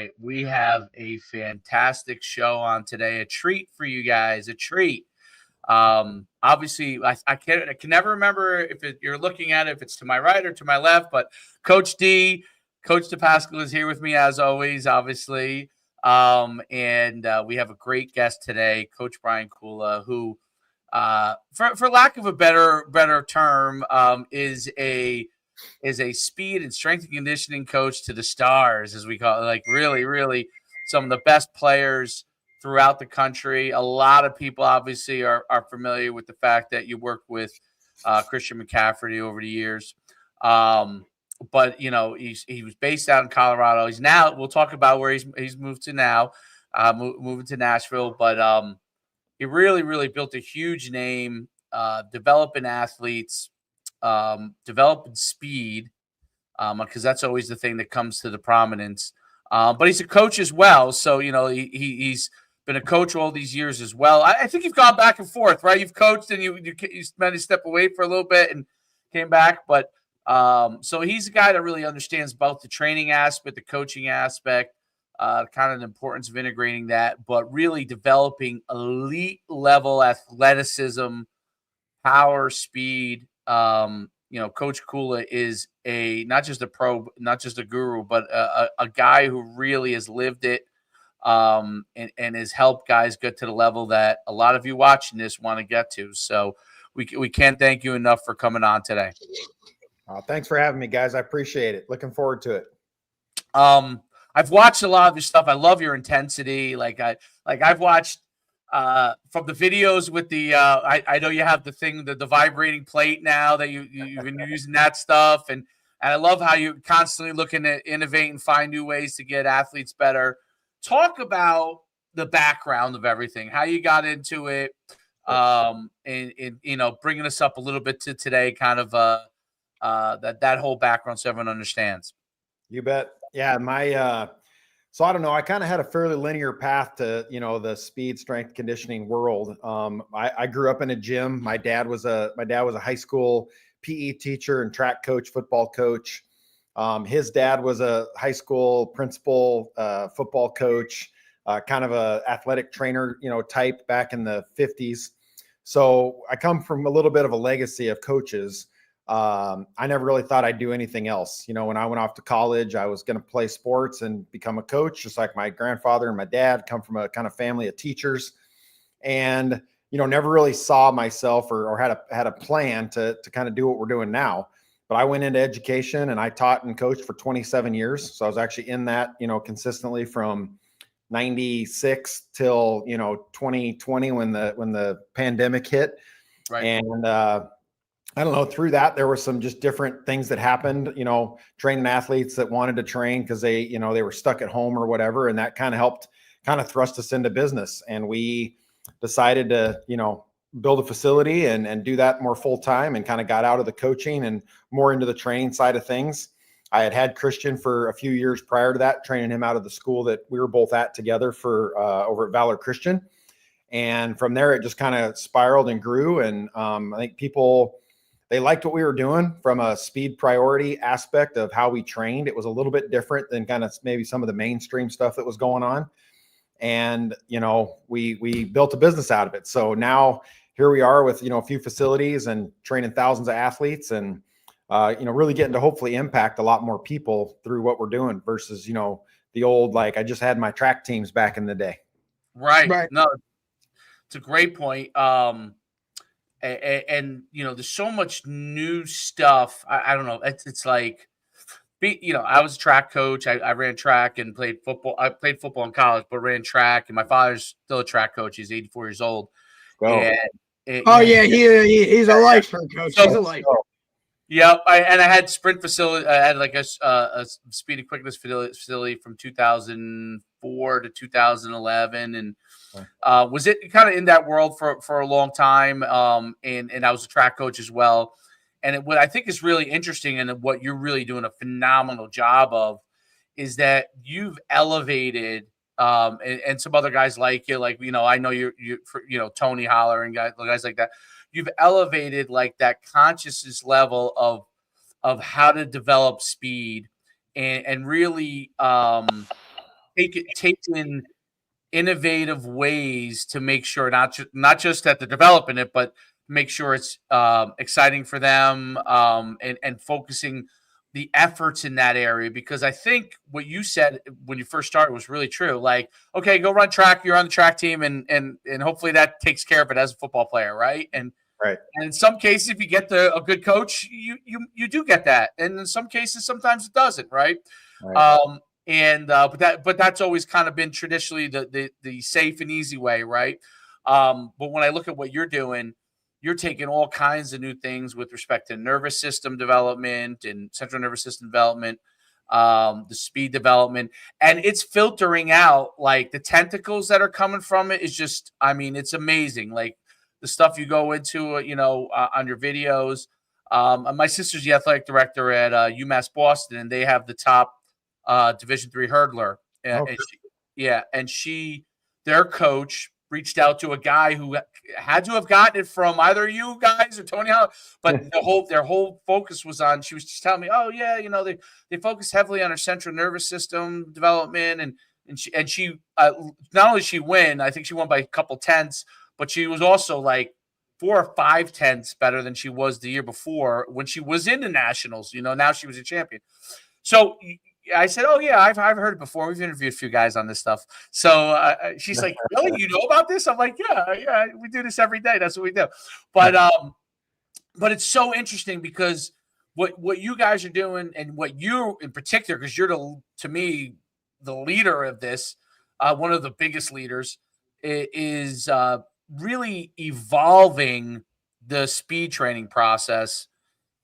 right, we have a fantastic show on today. A treat for you guys. A treat. Obviously, I can never remember you're looking at it, if it's to my right or to my left. But Coach Depascale is here with me as always. Obviously, and we have a great guest today, Coach Brian Kula, who, for lack of a better term, is a speed and strength and conditioning coach to the stars, as we call it. Like really some of the best players throughout the country. A lot of people obviously are familiar with the fact that you worked with Christian McCafferty over the years. But he was based out in Colorado. He's now, we'll talk about where he's moved to now, moving to Nashville. But he really built a huge name, developing athletes, developing speed, because that's always the thing that comes to the prominence. But he's a coach as well, so he's been a coach all these years as well. I think you've gone back and forth, right? You've coached and you meant to step away for a little bit and came back, but so he's a guy that really understands both the training aspect, the coaching aspect, kind of the importance of integrating that, but really developing elite level athleticism, power, speed. Coach Kula is not just a pro, not just a guru, but a guy who really has lived it, and has helped guys get to the level that a lot of you watching this want to get to. So we can't thank you enough for coming on today. Thanks for having me, guys. I appreciate it. Looking forward to it. I've watched a lot of your stuff. I love your intensity. I've watched from the videos with the I know you have the vibrating plate now that you've been using that stuff, and I love how you're constantly looking to innovate and find new ways to get athletes better. Talk about the background of everything, how you got into it, and bringing us up a little bit to today, kind of that whole background so everyone understands. You bet. Yeah, so I don't know. I kind of had a fairly linear path to, the speed, strength, conditioning world. I grew up in a gym. My dad was a high school PE teacher and track coach, football coach. His dad was a high school principal, football coach, kind of a athletic trainer, type back in the 50s. So I come from a little bit of a legacy of coaches. I never really thought I'd do anything else. When I went off to college, I was going to play sports and become a coach, just like my grandfather and my dad come from a kind of family of teachers, and, never really saw myself or had a plan to kind of do what we're doing now. But I went into education and I taught and coached for 27 years. So I was actually in that, consistently from 96 till, 2020 when the pandemic hit. Right. And, I don't know, through that, there were some just different things that happened, training athletes that wanted to train because they, they were stuck at home or whatever. And that kind of helped thrust us into business. And we decided to, build a facility and do that more full time, and kind of got out of the coaching and more into the training side of things. I had Christian for a few years prior to that, training him out of the school that we were both at together for over at Valor Christian. And from there, it just kind of spiraled and grew. And I think they liked what we were doing from a speed priority aspect of how we trained. It was a little bit different than kind of maybe some of the mainstream stuff that was going on. And, we built a business out of it. So now here we are with, a few facilities and training thousands of athletes and, really getting to hopefully impact a lot more people through what we're doing versus, the old, I just had my track teams back in the day. Right. No, it's a great point. And there's so much new stuff. I don't know. It's like, I was a track coach. I ran track and played football. I played football in college, but ran track. And my father's still a track coach. He's 84 years old. Wow. He's a lifer coach. He's a lifer. Yep. I had sprint facility. I had a speed and quickness facility from 2004 to 2011. And was it kind of in that world for a long time. And I was a track coach as well. And what I think is really interesting, and what you're really doing a phenomenal job of, is that you've elevated, and some other guys like you, I know you're Tony Holler and guys like that. You've elevated that consciousness level of how to develop speed and really taken innovative ways to make sure not just that they're developing it, but make sure it's exciting for them, and focusing the efforts in that area. Because I think what you said when you first started was really true. Like, okay, go run track. You're on the track team, and hopefully that takes care of it as a football player, right? Right. And in some cases, if you get a good coach, you do get that. And in some cases, sometimes it doesn't, right? Right. But that's always kind of been traditionally the safe and easy way, right? But when I look at what you're doing, you're taking all kinds of new things with respect to nervous system development and central nervous system development, the speed development, and it's filtering out like the tentacles that are coming from it is just, I mean, it's amazing. Like the stuff you go into, on your videos. And my sister's the athletic director at UMass Boston, and they have the top Division III hurdler. Okay. And their coach reached out to a guy who had to have gotten it from either you guys or Tony Hall, but their whole focus was on. She was just telling me, oh yeah, they focus heavily on her central nervous system development, and she not only she win, I think she won by a couple tenths, but she was also like 4 or 5 tenths better than she was the year before when she was in the nationals. Now she was a champion. So I said, "Oh yeah, I've heard it before. We've interviewed a few guys on this stuff." So she's like, "Really? You know about this?" I'm like, "Yeah, we do this every day. That's what we do." But it's so interesting because what you guys are doing, and what you in particular, because you're to me the leader of this, one of the biggest leaders, is really evolving the speed training process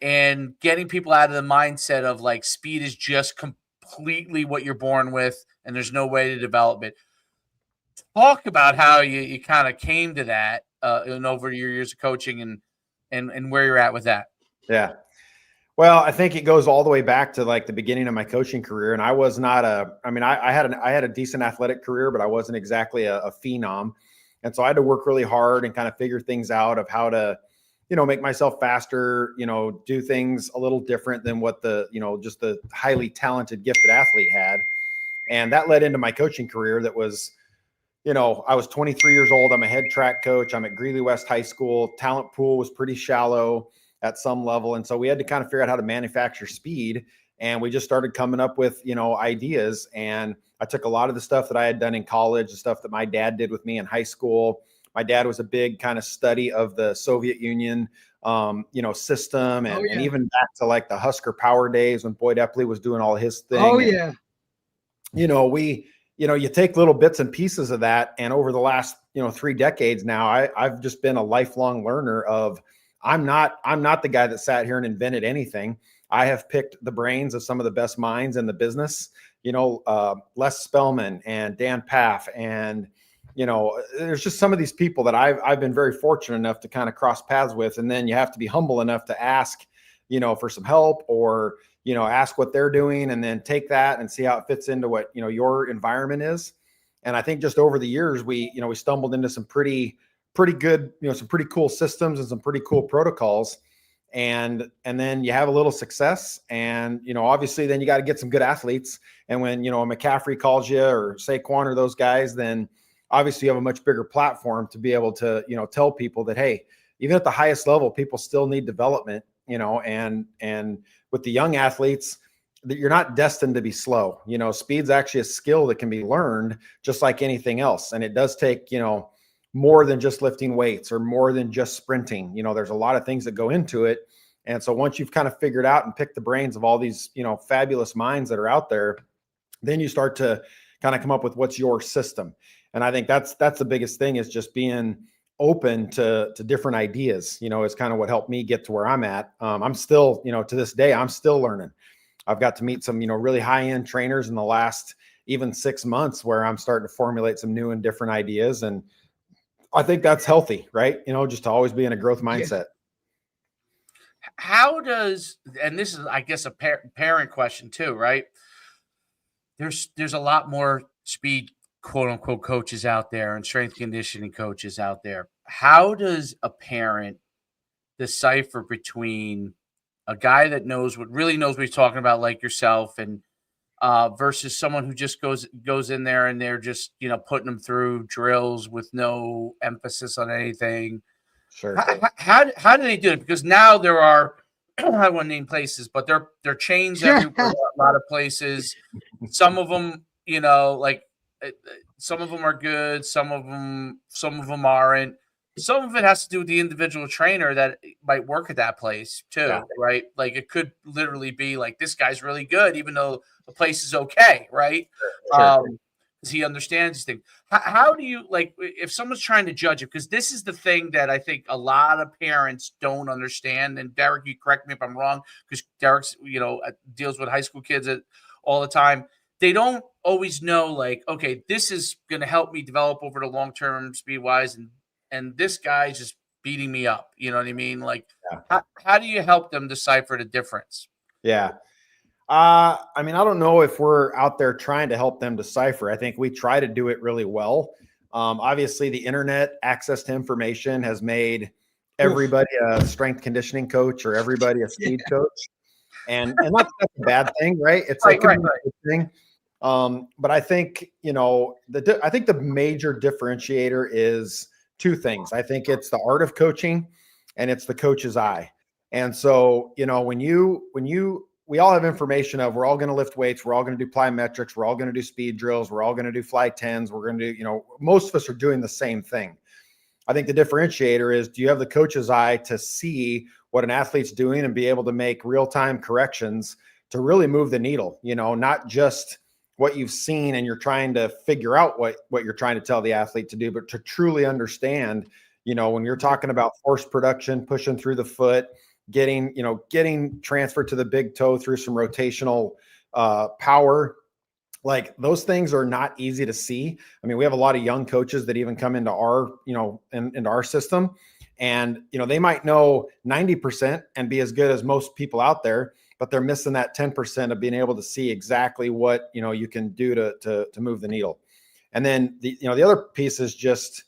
and getting people out of the mindset of like speed is just completely what you're born with and there's no way to develop it. Talk about how you kind of came to that and over your years of coaching and where you're at with that. Yeah. Well, I think it goes all the way back to like the beginning of my coaching career. And I was not I had a decent athletic career, but I wasn't exactly a phenom. And so I had to work really hard and kind of figure things out of how to, make myself faster, do things a little different than what just the highly talented, gifted athlete had. And that led into my coaching career that was, I was 23 years old. I'm a head track coach. I'm at Greeley West High School. Talent pool was pretty shallow at some level. And so we had to kind of figure out how to manufacture speed. And we just started coming up with, ideas. And I took a lot of the stuff that I had done in college, the stuff that my dad did with me in high school. My dad was a big kind of study of the Soviet Union, system, and even back to like the Husker Power days when Boyd Epley was doing all his thing. Oh yeah. You take little bits and pieces of that. And over the last, 3 decades now, I've just been a lifelong learner of, I'm not the guy that sat here and invented anything. I have picked the brains of some of the best minds in the business, Les Spellman and Dan Paff. And, there's just some of these people that I've been very fortunate enough to kind of cross paths with. And then you have to be humble enough to ask, for some help, or, ask what they're doing, and then take that and see how it fits into what, your environment is. And I think just over the years, we stumbled into some pretty good, some pretty cool systems and some pretty cool protocols. And then you have a little success, and, obviously then you got to get some good athletes. And when, a McCaffrey calls you, or Saquon, or those guys, then obviously you have a much bigger platform to be able to, tell people that, hey, even at the highest level, people still need development, and with the young athletes, that you're not destined to be slow. Speed's actually a skill that can be learned just like anything else. And it does take, more than just lifting weights or more than just sprinting. There's a lot of things that go into it. And so once you've kind of figured out and picked the brains of all these, fabulous minds that are out there, then you start to kind of come up with what's your system. And I think that's the biggest thing, is just being open to different ideas, is kind of what helped me get to where I'm at. I'm still, to this day, I'm still learning. I've got to meet some, really high-end trainers in the last even 6 months, where I'm starting to formulate some new and different ideas. And I think that's healthy, right? Just to always be in a growth mindset. How does, and this is, I guess, a parent question too, right? There's a lot more speed, quote unquote, coaches out there and strength conditioning coaches out there. How does a parent decipher between a guy that really knows what he's talking about, like yourself, and versus someone who just goes in there and they're just, putting them through drills with no emphasis on anything. Sure. How do they do it? Because now there are, I won't name places, but there are chains everywhere, a lot of places. Some of them, some of them are good, some of them aren't. Some of it has to do with the individual trainer that might work at that place too, right? Like it could literally be like, this guy's really good, even though the place is okay, right? Sure. Because he understands these things. How do you, like, if someone's trying to judge it? Because this is the thing that I think a lot of parents don't understand. And Derek, you correct me if I'm wrong, because Derek's, deals with high school kids all the time. They don't always know, like, okay, this is going to help me develop over the long term speed wise, and this guy's just beating me up. You know what I mean? Like, how do you help them decipher the difference? Yeah. I mean, I don't know if we're out there trying to help them decipher. I think we try to do it really well. Obviously, the internet access to information has made everybody a strength conditioning coach or everybody a speed coach. And that's a bad thing, right? It's like a good thing. But I think, I think the major differentiator is two things. I think it's the art of coaching and it's the coach's eye. And so, we all have information of, we're all going to lift weights. We're all going to do plyometrics. We're all going to do speed drills. We're all going to do fly 10s. We're going to do, most of us are doing the same thing. I think the differentiator is, do you have the coach's eye to see what an athlete's doing and be able to make real-time corrections to really move the needle, not just what you've seen and you're trying to figure out what you're trying to tell the athlete to do, but to truly understand, when you're talking about force production, pushing through the foot, getting transferred to the big toe through some rotational power, like those things are not easy to see. I mean, we have a lot of young coaches that even come into our, into our system, and, they might know 90% and be as good as most people out there, but they're missing that 10% of being able to see exactly what, you can do to move the needle. And then the other piece is just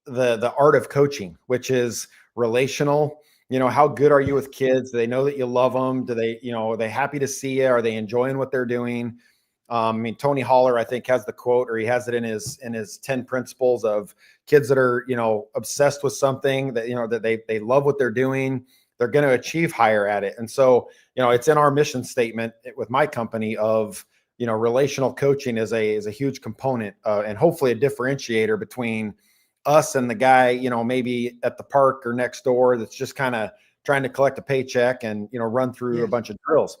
the art of coaching, which is relational. How good are you with kids? Do they know that you love them? Do they, are they happy to see you? Are they enjoying what they're doing? I mean, Tony Holler, I think, has the quote, or he has it in his 10 principles of kids that are, obsessed with something that, that they love what they're doing. They're going to achieve higher at it. And so, it's in our mission statement with my company of, relational coaching is a huge component and hopefully a differentiator between us and the guy, maybe at the park or next door that's just kind of trying to collect a paycheck and, run through a bunch of drills.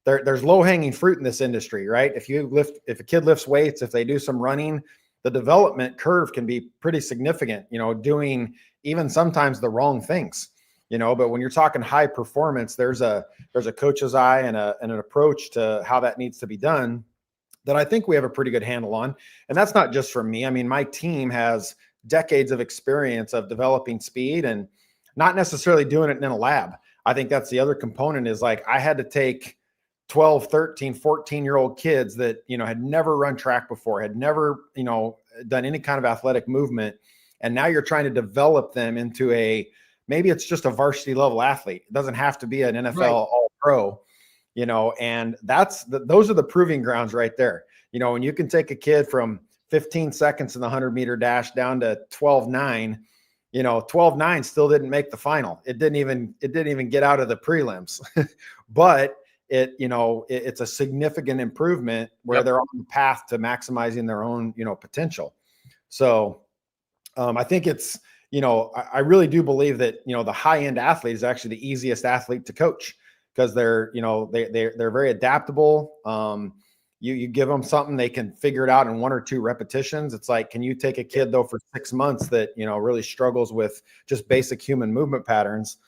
There's low hanging fruit in this industry, right? If a kid lifts weights, if they do some running, the development curve can be pretty significant, doing even sometimes the wrong things, but when you're talking high performance, there's a coach's eye and an approach to how that needs to be done that I think we have a pretty good handle on. And that's not just from me. I mean, my team has decades of experience of developing speed and not necessarily doing it in a lab. I think that's the other component is, like, I had to take 12, 13, 14-year-old kids that, had never run track before, had never, done any kind of athletic movement. And now you're trying to develop them into maybe it's just a varsity level athlete. It doesn't have to be an NFL all pro, and those are the proving grounds right there. When you can take a kid from 15 seconds in the 100-meter dash down to 12.9, 12.9 still didn't make the final. It didn't even get out of the prelims, but it's a significant improvement where they're on the path to maximizing their own, potential. So I think it's, I really do believe that, the high end athlete is actually the easiest athlete to coach because they're, they're very adaptable. You give them something, they can figure it out in 1 or 2 repetitions. It's like, can you take a kid though for 6 months that, really struggles with just basic human movement patterns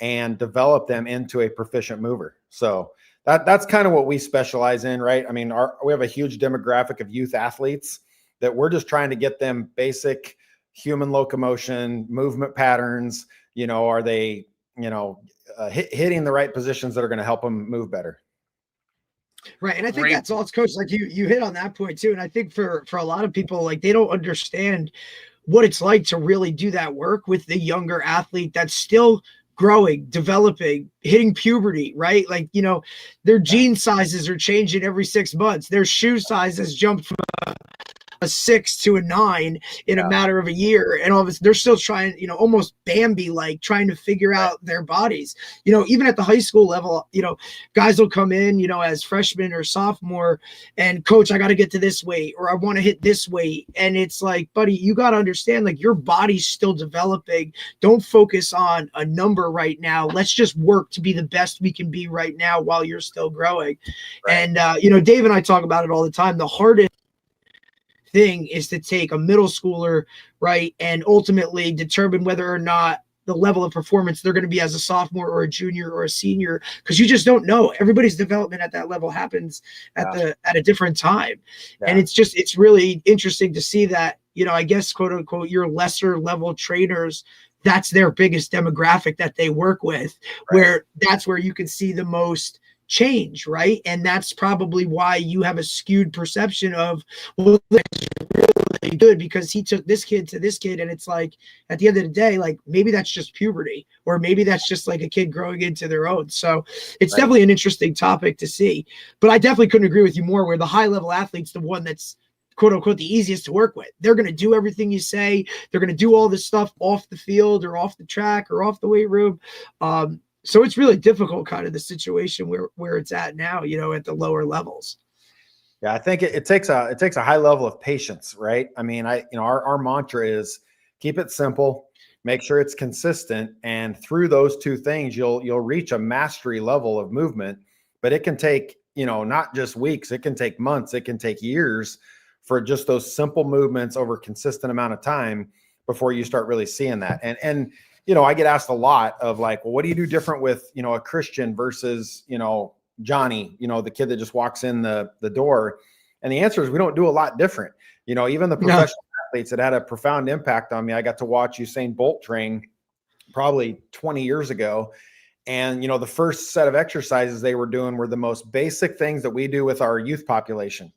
and develop them into a proficient mover? So that's kind of what we specialize in, right? I mean, we have a huge demographic of youth athletes that we're just trying to get them basic human locomotion, movement patterns. Are they, hitting the right positions that are going to help them move better? Right. And I think that's all it's, coach. Like you hit on that point too. And I think for a lot of people, like, they don't understand what it's like to really do that work with the younger athlete that's still growing, developing, hitting puberty, right? Like, you know, their gene sizes are changing every 6 months. Their shoe sizes jumped from a 6 to a 9 in a matter of a year, and all of this, they're still trying, you know, almost Bambi like, trying to figure out their bodies. You know, even at the high school level, you know, guys will come in, you know, as freshman or sophomore, and coach, I got to get to this weight, or I want to hit this weight. And it's like, buddy, you got to understand, like, your body's still developing. Don't focus on a number right now. Let's just work to be the best we can be right now while you're still growing. And you know, Dave and I talk about it all the time. The hardest thing is to take a middle schooler, right, and ultimately determine whether or not the level of performance they're going to be as a sophomore or a junior or a senior, because you just don't know. Everybody's development at that level happens at a different time. And it's really interesting to see that, you know, I guess, quote unquote, your lesser level trainers, that's their biggest demographic that they work with, where that's where you can see the most change, right? And that's probably why you have a skewed perception of, well, that's really good because he took this kid to this kid, and it's like, at the end of the day, like, maybe that's just puberty, or maybe that's just like a kid growing into their own. So it's definitely an interesting topic to see. But I definitely couldn't agree with you more, where the high level athlete's the one that's, quote unquote, the easiest to work with. They're going to do everything you say. They're going to do all this stuff off the field or off the track or off the weight room. So it's really difficult, kind of the situation where it's at now, you know, at the lower levels. Yeah, I think it takes a high level of patience, right? I mean, our mantra is keep it simple, make sure it's consistent, and through those two things, you'll reach a mastery level of movement. But it can take, you know, not just weeks, it can take months, it can take years for just those simple movements over a consistent amount of time before you start really seeing that. And you know, I get asked a lot of like, well, what do you do different with, you know, a Christian versus, you know, Johnny, you know, the kid that just walks in the door? And the answer is we don't do a lot different. You know, even the professional athletes that had a profound impact on me. I got to watch Usain Bolt train probably 20 years ago. And, you know, the first set of exercises they were doing were the most basic things that we do with our youth population.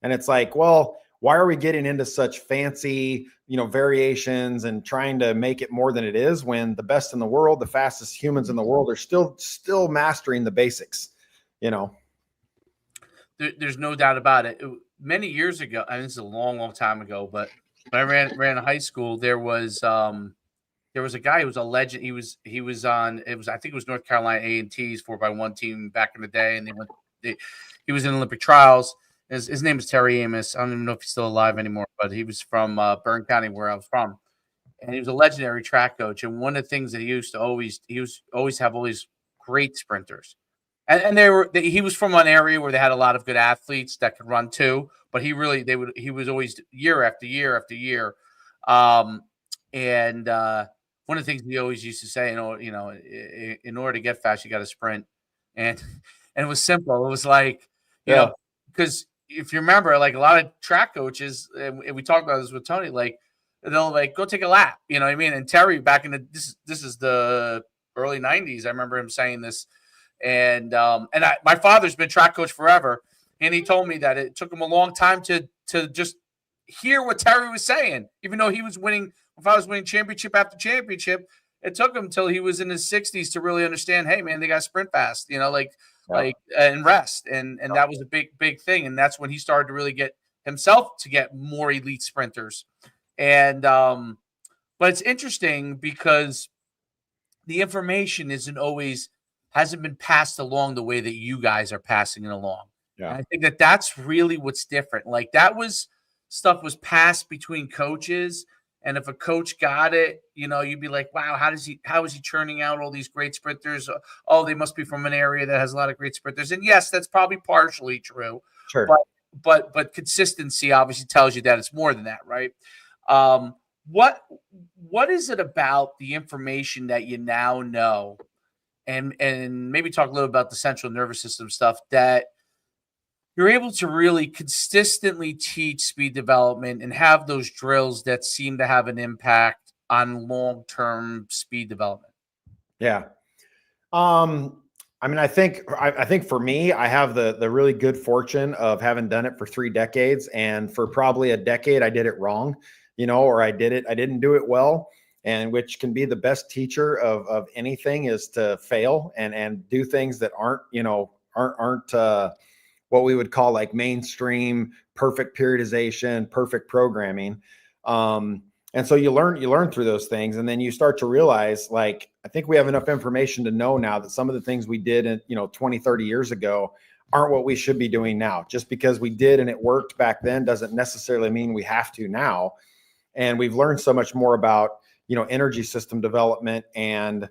And it's like, well, why are we getting into such fancy, you know, variations and trying to make it more than it is, when the best in the world, the fastest humans in the world are still mastering the basics, you know? There's no doubt about it. Many years ago, and this is a long, long time ago, but when I ran high school, there was a guy who was a legend. He was on, I think it was North Carolina A&T's 4x1 team back in the day, and he was in Olympic trials. His name is Terry Amos. I don't even know if he's still alive anymore, but he was from Bern County, where I was from, and he was a legendary track coach. And one of the things that he used to always have all these great sprinters, and he was from an area where they had a lot of good athletes that could run too. But he was always year after year after year, and one of the things he always used to say, you know, in order to get fast, you got to sprint, and it was simple. It was like, you know, because if you remember, like a lot of track coaches, and we talked about this with Tony, like they'll like go take a lap, you know what I mean? And Terry, back in this is the early 90s, I remember him saying this, and my father's been track coach forever, and he told me that it took him a long time to just hear what Terry was saying, even though he was winning. If I was winning championship after championship, it took him until he was in his 60s to really understand, hey man, they got to sprint fast, you know, and rest. And that was a big thing. And that's when he started to really get himself to get more elite sprinters. And, but it's interesting because the information hasn't been passed along the way that you guys are passing it along. Yeah. And I think that's really what's different. Like stuff was passed between coaches. And if a coach got it, you know, you'd be like, wow, how is he churning out all these great sprinters? Oh, they must be from an area that has a lot of great sprinters. And yes, that's probably partially true. Sure. But consistency obviously tells you that it's more than that, right? What is it about the information that you now know, and maybe talk a little about the central nervous system stuff, that you're able to really consistently teach speed development and have those drills that seem to have an impact on long-term speed development? Yeah. I mean, I think for me, I have the really good fortune of having done it for 3 decades. And for probably a decade, I did it wrong, you know, or I didn't do it well. and which can be the best teacher of anything, is to fail and do things that aren't, what we would call like mainstream, perfect periodization, perfect programming. And so you learn through those things. And then you start to realize, like, I think we have enough information to know now that some of the things we did in, 20, 30 years ago aren't what we should be doing now. Just because we did and it worked back then doesn't necessarily mean we have to now. And we've learned so much more about, energy system development and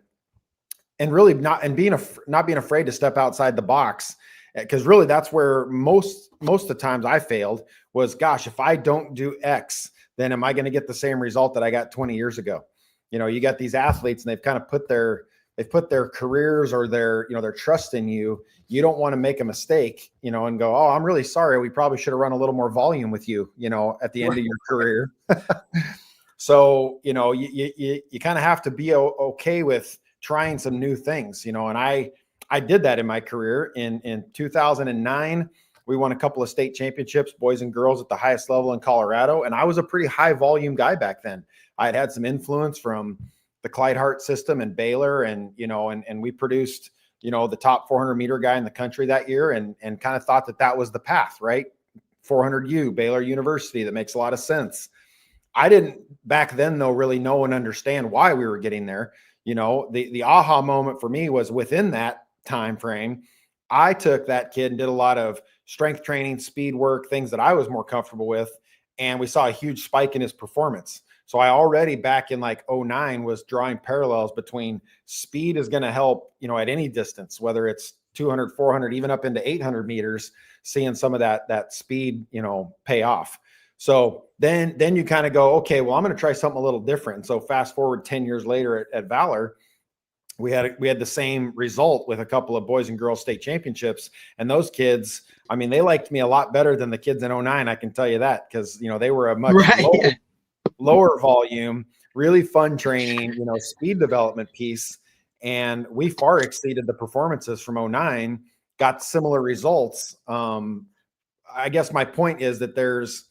really not being afraid to step outside the box. Because really that's where most of the times I failed was, gosh, if I don't do X, then am I going to get the same result that I got 20 years ago? You got these athletes and they've kind of put their careers or their trust in you. You don't want to make a mistake, and go, oh, I'm really sorry. We probably should have run a little more volume with you, at the end of your career. So, you kind of have to be okay with trying some new things, and I did that in my career. In 2009, we won a couple of state championships, boys and girls, at the highest level in Colorado. And I was a pretty high volume guy back then. I had some influence from the Clyde Hart system and Baylor, and we produced, the top 400 meter guy in the country that year, and kind of thought that was the path, right? 400U, Baylor University. That makes a lot of sense. I didn't back then, though, really know and understand why we were getting there. The aha moment for me was within that time frame. I took that kid and did a lot of strength training, speed work, things that I was more comfortable with. And we saw a huge spike in his performance. So I already back in like 2009 was drawing parallels between speed is going to help, at any distance, whether it's 200, 400, even up into 800 meters, seeing some of that speed, pay off. So then you kind of go, okay, well, I'm going to try something a little different. And so fast forward 10 years later at Valor, we had the same result with a couple of boys and girls state championships. And those kids, I mean, they liked me a lot better than the kids in 2009. I can tell you that, because, they were a much lower volume, really fun training, speed development piece. And we far exceeded the performances from 2009, got similar results. I guess my point is that there's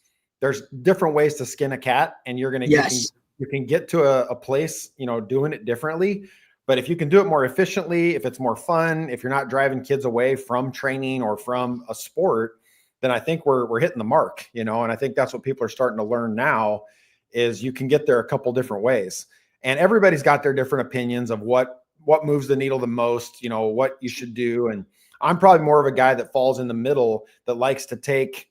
different ways to skin a cat, and you're going to, you can get to a place, doing it differently. But if you can do it more efficiently, if it's more fun, if you're not driving kids away from training or from a sport, then I think we're hitting the mark, and I think that's what people are starting to learn now, is you can get there a couple different ways. And everybody's got their different opinions of what moves the needle the most, what you should do. And I'm probably more of a guy that falls in the middle, that likes to take,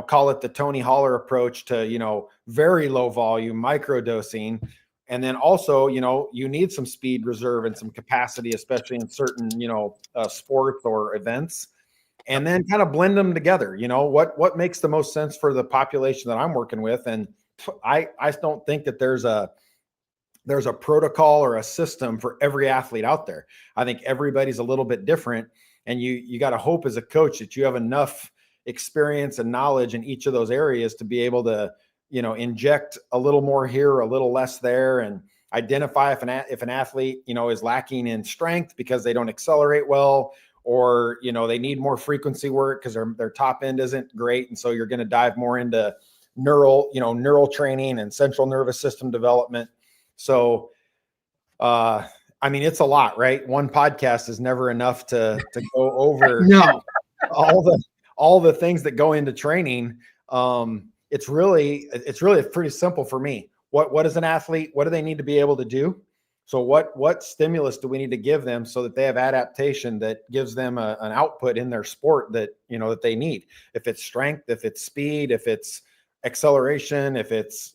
call it the Tony Holler approach to, very low volume, micro dosing. And then also, you need some speed reserve and some capacity, especially in certain, sports or events, and then kind of blend them together. What makes the most sense for the population that I'm working with. And I don't think that there's a protocol or a system for every athlete out there. I think everybody's a little bit different, and you got to hope as a coach that you have enough experience and knowledge in each of those areas to be able to, inject a little more here, a little less there, and identify if an athlete, is lacking in strength because they don't accelerate well, or, they need more frequency work because their top end isn't great. And so you're going to dive more into neural training and central nervous system development. So, I mean, it's a lot, right? One podcast is never enough to go over all the things that go into training. It's really pretty simple for me. What is an athlete? What do they need to be able to do? So what stimulus do we need to give them so that they have adaptation that gives them an output in their sport that, that they need? If it's strength, if it's speed, if it's acceleration, if it's,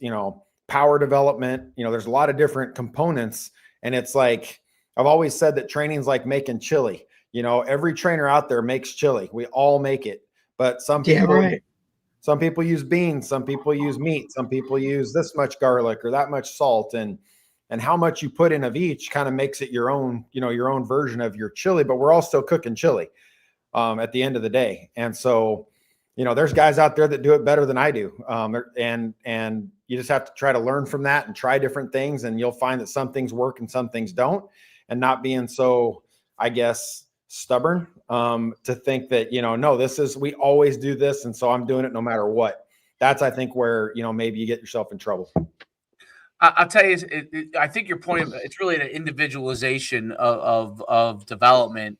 power development, there's a lot of different components. And it's like, I've always said that training's like making chili. Every trainer out there makes chili. We all make it, but some people use beans, some people use meat, some people use this much garlic or that much salt, and how much you put in of each kind of makes it your own, your own version of your chili. But we're all still cooking chili at the end of the day. And so, there's guys out there that do it better than I do. And you just have to try to learn from that and try different things. And you'll find that some things work and some things don't, and not being so, I guess, stubborn to think that, no, we always do this, and so I'm doing it no matter what. That's, I think, where, maybe you get yourself in trouble. I'll tell you, I think your point, it's really the individualization of development.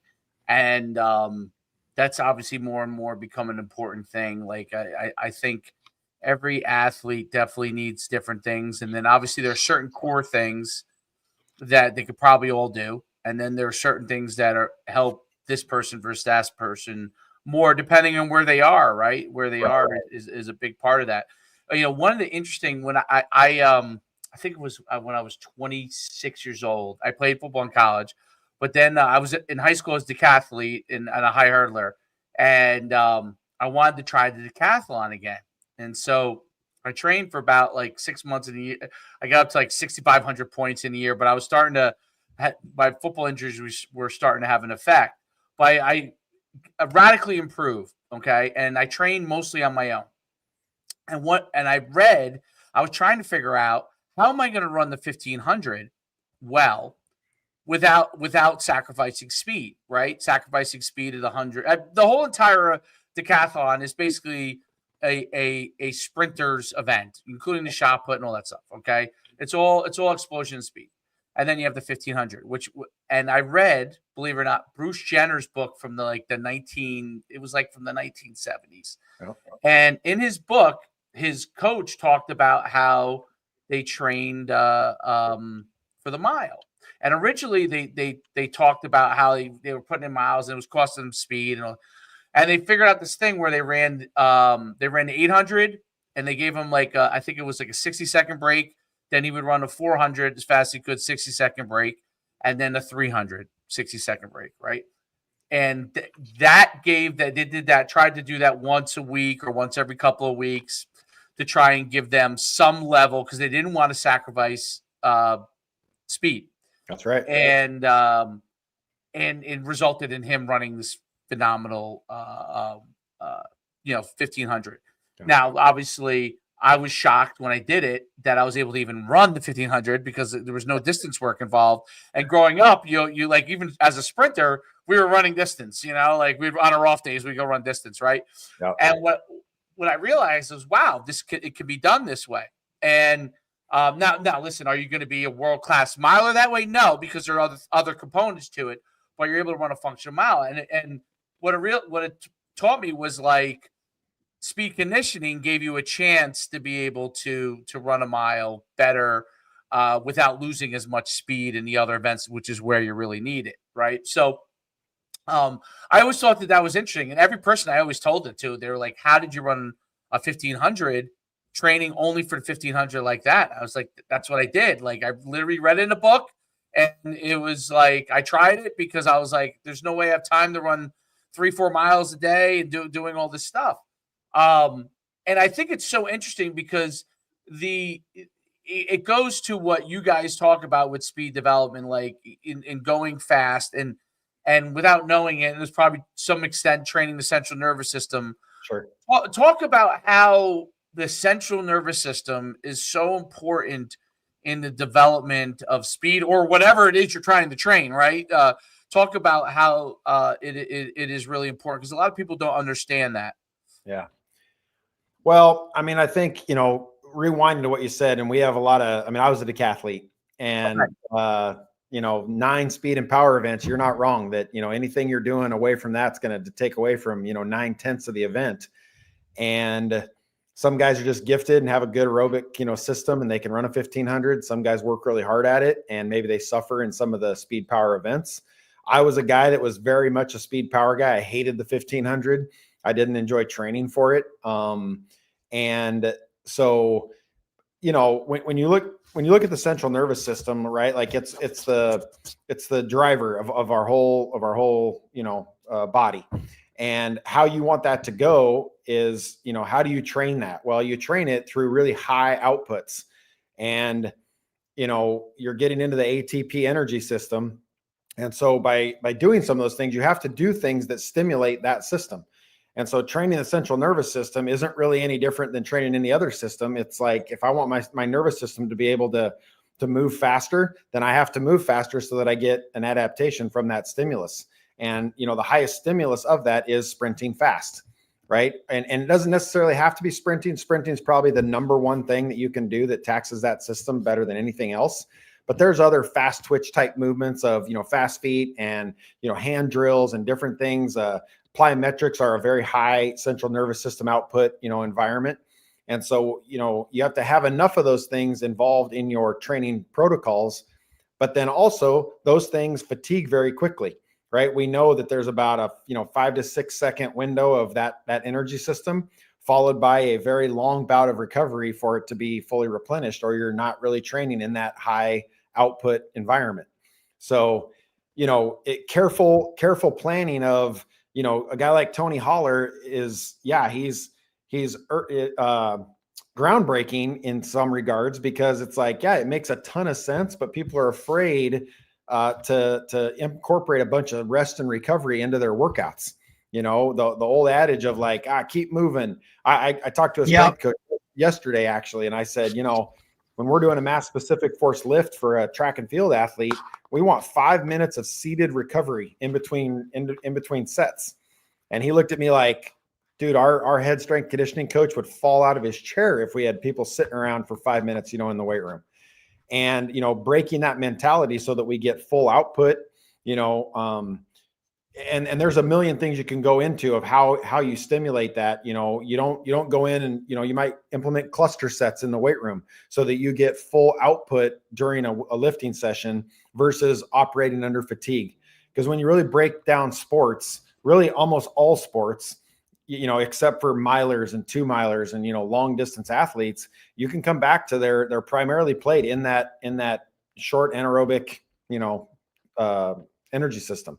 And that's obviously more and more become an important thing. Like I think every athlete definitely needs different things. And then obviously there are certain core things that they could probably all do. And then there are certain things that are help this person versus that person more, depending on where they are, right? Where they are is a big part of that. One of the interesting when I think it was when I was 26 years old. I played football in college, but then I was in high school as a decathlete and a high hurdler, and I wanted to try the decathlon again. And so I trained for about like 6 months in a year. I got up to like 6,500 points in a year, but I was starting to my football injuries were starting to have an effect. But I radically improved. Okay, and I trained mostly on my own. And I was trying to figure out how am I going to run the 1500 well without sacrificing speed, right? Sacrificing speed at 100. The whole entire decathlon is basically a sprinter's event, including the shot put and all that stuff. Okay, it's all explosion and speed, and then you have the 1500, and I read, believe it or not, Bruce Jenner's book from it was like from the 1970s, and in his book, his coach talked about how they trained for the mile. And originally they talked about how they were putting in miles and it was costing them speed and they figured out this thing where they ran the 800 and they gave him I think it was like a 60-second break. Then he would run a 400 as fast as he could, 60-second break, and then a 300 60-second break, right? And they did that, tried to do that once a week or once every couple of weeks to try and give them some level because they didn't want to sacrifice speed. That's right. And it resulted in him running this phenomenal 1500. Yeah. Now, obviously, I was shocked when I did it that I was able to even run the 1500 because there was no distance work involved. And growing up, you like even as a sprinter, we were running distance. Like we'd on our off days we go run distance, right? Yeah. And what I realized was, wow, it can be done this way. And now, listen, are you going to be a world-class miler that way? No, because there are other components to it. But you're able to run a functional mile, and what it taught me was like speed conditioning gave you a chance to be able to run a mile better without losing as much speed in the other events, which is where you really need it, right? So I always thought that was interesting, and every person I always told it to, they were like, "How did you run a 1500?" Training only for the 1500 like that? I was like, that's what I did. Like I literally read it in a book, and it was like I tried it because I was like, there's no way I have time to run 3-4 miles a day and doing all this stuff. And I think it's so interesting because it goes to what you guys talk about with speed development, like in going fast and without knowing it, there's probably some extent training the central nervous system. Sure. Talk about how the central nervous system is so important in the development of speed or whatever it is you're trying to train, right? Talk about how it is really important because a lot of people don't understand that. Yeah. Well, I mean, I think, rewinding to what you said, and we have a lot of, I was a decathlete and, 9 speed and power events. You're not wrong that, anything you're doing away from that's going to take away from, 9/10 of the event. And some guys are just gifted and have a good aerobic, system and they can run a 1500. Some guys work really hard at it and maybe they suffer in some of the speed power events. I was a guy that was very much a speed power guy. I hated the 1500. I didn't enjoy training for it. And so, when you look at the central nervous system, right? Like it's the driver of our whole, body. And how you want that to go is, how do you train that? Well, you train it through really high outputs and, you're getting into the ATP energy system. And so by doing some of those things, you have to do things that stimulate that system. And so training the central nervous system isn't really any different than training any other system. It's like, if I want my nervous system to be able to move faster, then I have to move faster so that I get an adaptation from that stimulus. And, the highest stimulus of that is sprinting fast, right? And it doesn't necessarily have to be sprinting. Sprinting is probably the number one thing that you can do that taxes that system better than anything else. But there's other fast twitch type movements of, fast feet and, hand drills and different things. Plyometrics are a very high central nervous system output, environment. And so, you have to have enough of those things involved in your training protocols, but then also those things fatigue very quickly, right? We know that there's about a, 5 to 6 second window of that energy system, followed by a very long bout of recovery for it to be fully replenished, or you're not really training in that high output environment. So, careful planning of, a guy like Tony Holler is, he's groundbreaking in some regards, because it's like, it makes a ton of sense, but people are afraid to incorporate a bunch of rest and recovery into their workouts. The old adage of like, keep moving. I talked to a strength coach yesterday, actually, and I said, when we're doing a mass specific force lift for a track and field athlete, we want 5 minutes of seated recovery in between sets. And he looked at me like, dude, our head strength conditioning coach would fall out of his chair if we had people sitting around for 5 minutes, in the weight room. And, breaking that mentality so that we get full output, and there's a million things you can go into of how you stimulate that. You don't go in and, you might implement cluster sets in the weight room so that you get full output during a lifting session versus operating under fatigue. Because when you really break down sports, really almost all sports, except for milers and 2 milers and, long distance athletes, you can come back to they're primarily played in that short anaerobic, energy system.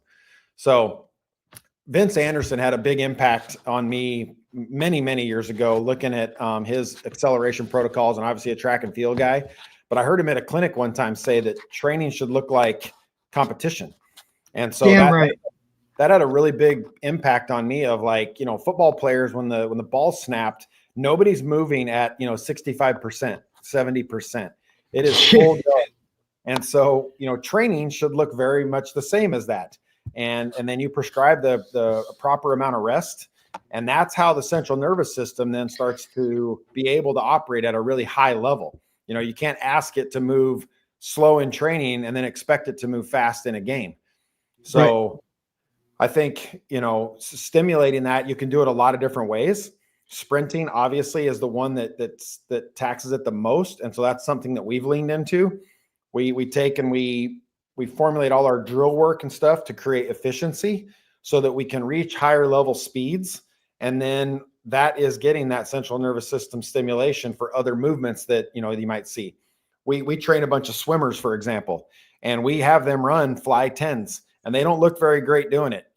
So Vince Anderson had a big impact on me many, many years ago, looking at his acceleration protocols, and obviously a track and field guy. But I heard him at a clinic one time say that training should look like competition. And so that had a really big impact on me of like, football players, when the ball snapped, nobody's moving at, 65%, 70%. It is full go. And so, training should look very much the same as that. And then you prescribe the proper amount of rest. And that's how the central nervous system then starts to be able to operate at a really high level. You can't ask it to move slow in training and then expect it to move fast in a game. So I think, stimulating that, you can do it a lot of different ways. Sprinting obviously is the one that taxes it the most. And so that's something that we've leaned into. We take and we formulate all our drill work and stuff to create efficiency so that we can reach higher level speeds. And then that is getting that central nervous system stimulation for other movements that, you might see. We train a bunch of swimmers, for example, and we have them run fly 10s, and they don't look very great doing it,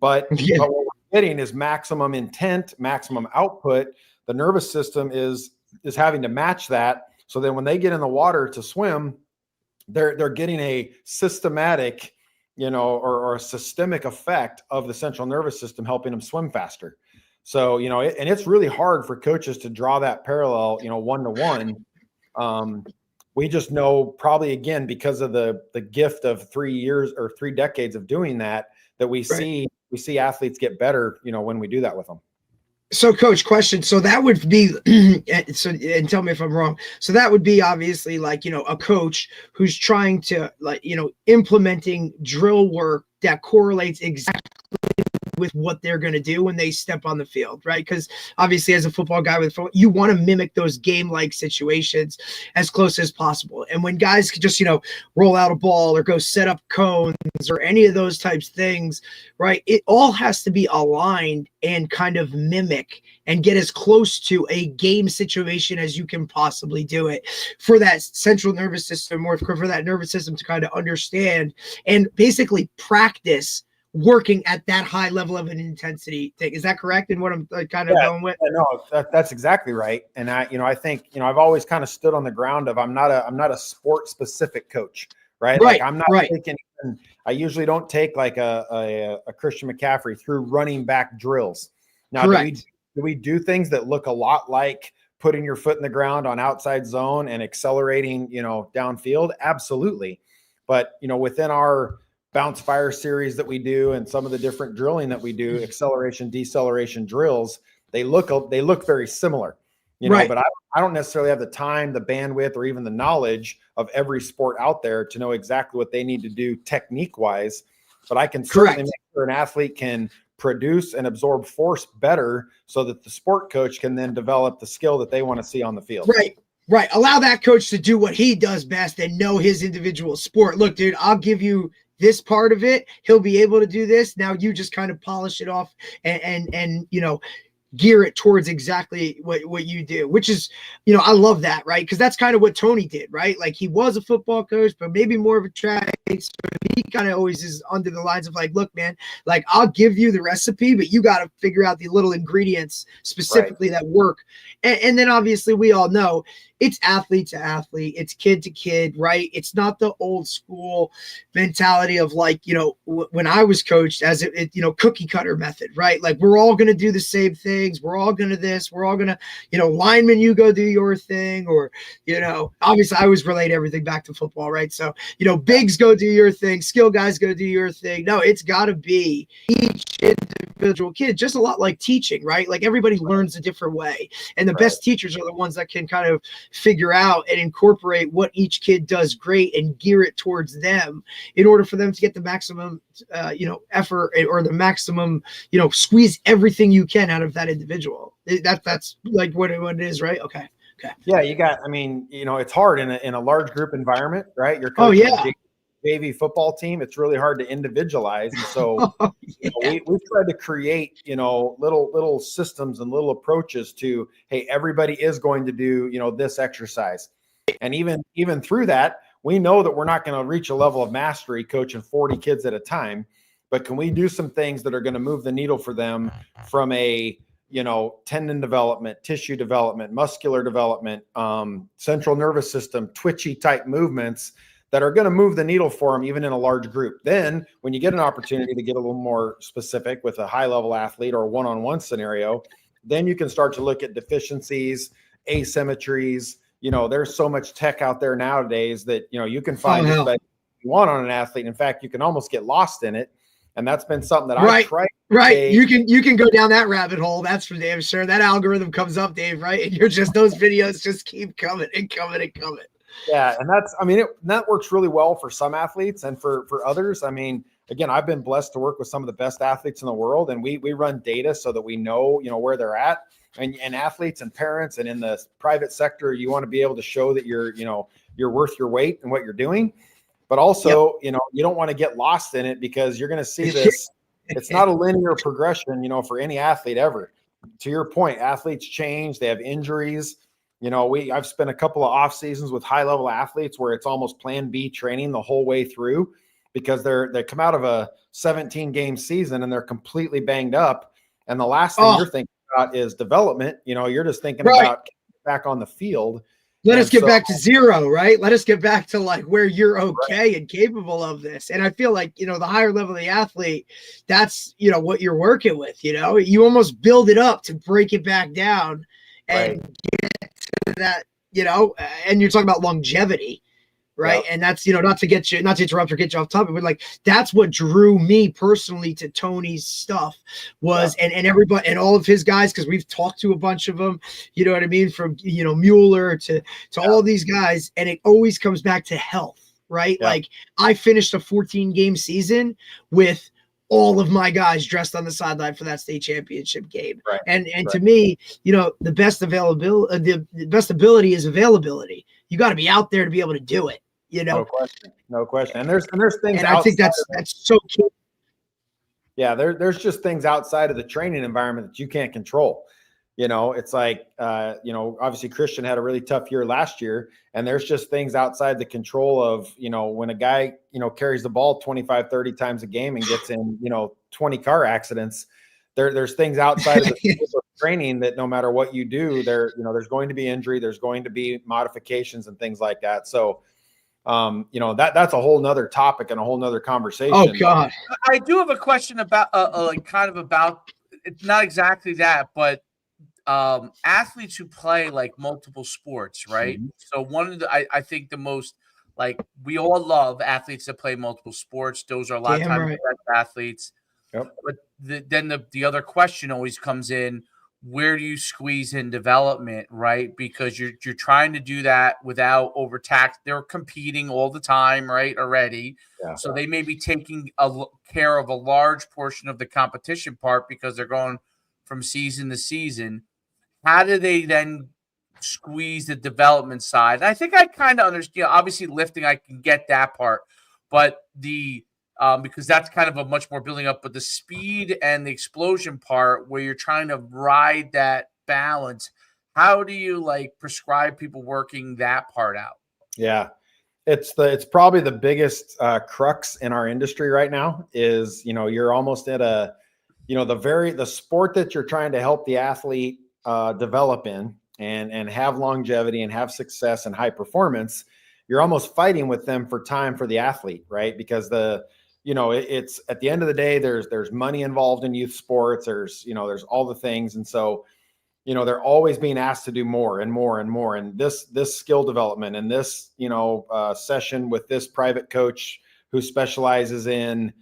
but what we're getting is maximum intent, maximum output. The nervous system is having to match that. So then when they get in the water to swim, they're getting a systematic, or a systemic effect of the central nervous system helping them swim faster. So, and it's really hard for coaches to draw that parallel, 1-to-1. We just know, probably again, because of the gift of 3 years or 3 decades of doing that we see athletes get better, when we do that with them. So, coach, question. So that would be, and tell me if I'm wrong. So that would be obviously like, a coach who's trying to implementing drill work that correlates exactly with what they're going to do when they step on the field, right? Because obviously as a football guy you want to mimic those game-like situations as close as possible. And when guys could just, roll out a ball or go set up cones or any of those types of things, right? It all has to be aligned and kind of mimic and get as close to a game situation as you can possibly do it for that central nervous system, or for that nervous system to kind of understand and basically practice working at that high level of an intensity thing. Is that correct? And what I'm kind of going with? No, that's exactly right. And I think, I've always kind of stood on the ground of I'm not a sport specific coach, right? Like I'm not taking, I usually don't take like a Christian McCaffrey through running back drills. Now, do we do things that look a lot like putting your foot in the ground on outside zone and accelerating, downfield? Absolutely. But, within our bounce fire series that we do and some of the different drilling that we do, acceleration, deceleration drills, they look very similar, you know, Right. but I don't necessarily have the time, the bandwidth, or even the knowledge of every sport out there to know exactly what they need to do technique wise, but I can certainly make sure an athlete can produce and absorb force better so that the sport coach can then develop the skill that they want to see on the field. Right. Right. Allow that coach to do what he does best and know his individual sport. Look, dude, I'll give you this part of it. He'll be able to do this. Now you just kind of polish it off and you know, gear it towards exactly what you do, which is, you know, I love that, right? Because that's kind of what Tony did, right? Like he was a football coach, but maybe more of a track. So he kind of always is under the lines of like, look, man, like I'll give you the recipe, but you got to figure out the little ingredients specifically that work. And then obviously we all know it's athlete to athlete, it's kid to kid, right? It's not the old school mentality of like, you know, when I was coached as it, you know, cookie cutter method, right? Like we're all going to do the same things. We're all going to this, we're all going to, you know, lineman, you go do your thing, or, you know, obviously I always relate everything back to football, right? So, you know, bigs go do your thing, skill guys go do your thing. No, it's got to be each individual kid, just a lot like teaching, right? Like everybody learns a different way. And the best teachers are the ones that can kind of figure out and incorporate what each kid does great and gear it towards them in order for them to get the maximum, you know, effort or the maximum, you know, squeeze everything you can out of that individual. That's like what it is, right? Okay. Yeah, you got, I mean, you know, it's hard in a large group environment, right? You're coaching a JV football team. It's really hard to individualize. And so you know, we've tried to create, you know, little systems and little approaches to, hey, everybody is going to do, you know, this exercise. And even through that, we know that we're not going to reach a level of mastery coaching 40 kids at a time, but can we do some things that are going to move the needle for them from a, you know, tendon development, tissue development, muscular development, central nervous system, twitchy type movements that are going to move the needle for them, even in a large group. Then when you get an opportunity to get a little more specific with a high level athlete or a one-on-one scenario, then you can start to look at deficiencies, asymmetries. You know, there's so much tech out there nowadays that, you know, you can find just about you want on an athlete. In fact, you can almost get lost in it. And that's been something that I've tried. Right. You can go down that rabbit hole. That's for damn sure. That algorithm comes up, Dave, right? And you're just, those videos just keep coming and coming and coming. Yeah. And that's, I mean, that works really well for some athletes, and for others. I mean, again, I've been blessed to work with some of the best athletes in the world, and we run data so that we know, you know, where they're at, and athletes and parents, and in the private sector, you want to be able to show that you're worth your weight and what you're doing. But also, you know, you don't want to get lost in it, because you're going to see this. It's not a linear progression, you know, for any athlete ever. To your point, athletes change, they have injuries. You know, I've spent a couple of off seasons with high level athletes where it's almost plan B training the whole way through, because they come out of a 17 game season and they're completely banged up. And the last thing you're thinking about is development. You know, you're just thinking about back on the field. Let us get back to zero, right? Let us get back to like where you're okay and capable of this. And I feel like, you know, the higher level of the athlete, that's, you know, what you're working with, you know, you almost build it up to break it back down and get to that, you know, and you're talking about longevity, right? And that's, you know, not to interrupt or get you off topic, but like, that's what drew me personally to Tony's stuff was, and everybody and all of his guys, because we've talked to a bunch of them, you know what I mean? From, you know, Mueller to all these guys. And it always comes back to health, right? Like I finished a 14 game season with all of my guys dressed on the sideline for that state championship game. And to me, you know, the best availability, the best ability is availability. You got to be out there to be able to do it. You know, no question. And there's things. And I think that's so key. Yeah, there's just things outside of the training environment that you can't control. You know, it's like, you know, obviously Christian had a really tough year last year, and there's just things outside the control of, you know, when a guy, you know, carries the ball 25, 30 times a game and gets in, you know, 20 car accidents. There's things outside of the training that no matter what you do, there's going to be injury, there's going to be modifications and things like that. So, you know, that's a whole nother topic and a whole nother conversation. Oh God. I do have a question about like kind of about, it's not exactly that, but athletes who play like multiple sports, right? So one of the, I think the most like we all love athletes that play multiple sports. Those are a lot of Damn times right. the best athletes. Yep. But then the other question always comes in: where do you squeeze in development, right? Because you're trying to do that without overtax. They're competing all the time, right? Already, Yeah. so they may be taking care of a large portion of the competition part because they're going from season to season. How do they then squeeze the development side? And I think I kind of understand. Obviously, lifting, I can get that part, but because that's kind of a much more building up. But the speed and the explosion part, where you're trying to ride that balance, how do you like prescribe people working that part out? Yeah. It's probably the biggest crux in our industry right now is, you're almost at a, the sport that you're trying to help the athlete develop in and have longevity and have success and high performance. You're almost fighting with them for time for the athlete, right? Because it's at the end of the day, there's money involved in youth sports. There's all the things. And so, they're always being asked to do more and more and more. And this skill development and this, session with this private coach who specializes in,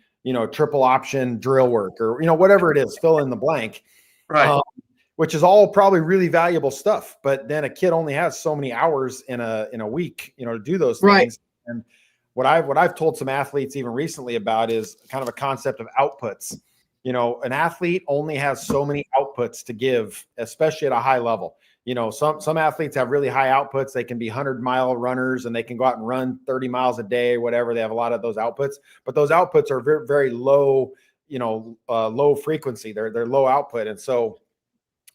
triple option drill work or, whatever it is, fill in the blank, Right. Which is all probably really valuable stuff. But then a kid only has so many hours in a week, to do those things. Right. And what I've told some athletes even recently about is kind of a concept of outputs. An athlete only has so many outputs to give, especially at a high level. Some athletes have really high outputs. They can be 100-mile runners and they can go out and run 30 miles a day, whatever. They have a lot of those outputs, but those outputs are very, very low, low frequency. They're low output. And so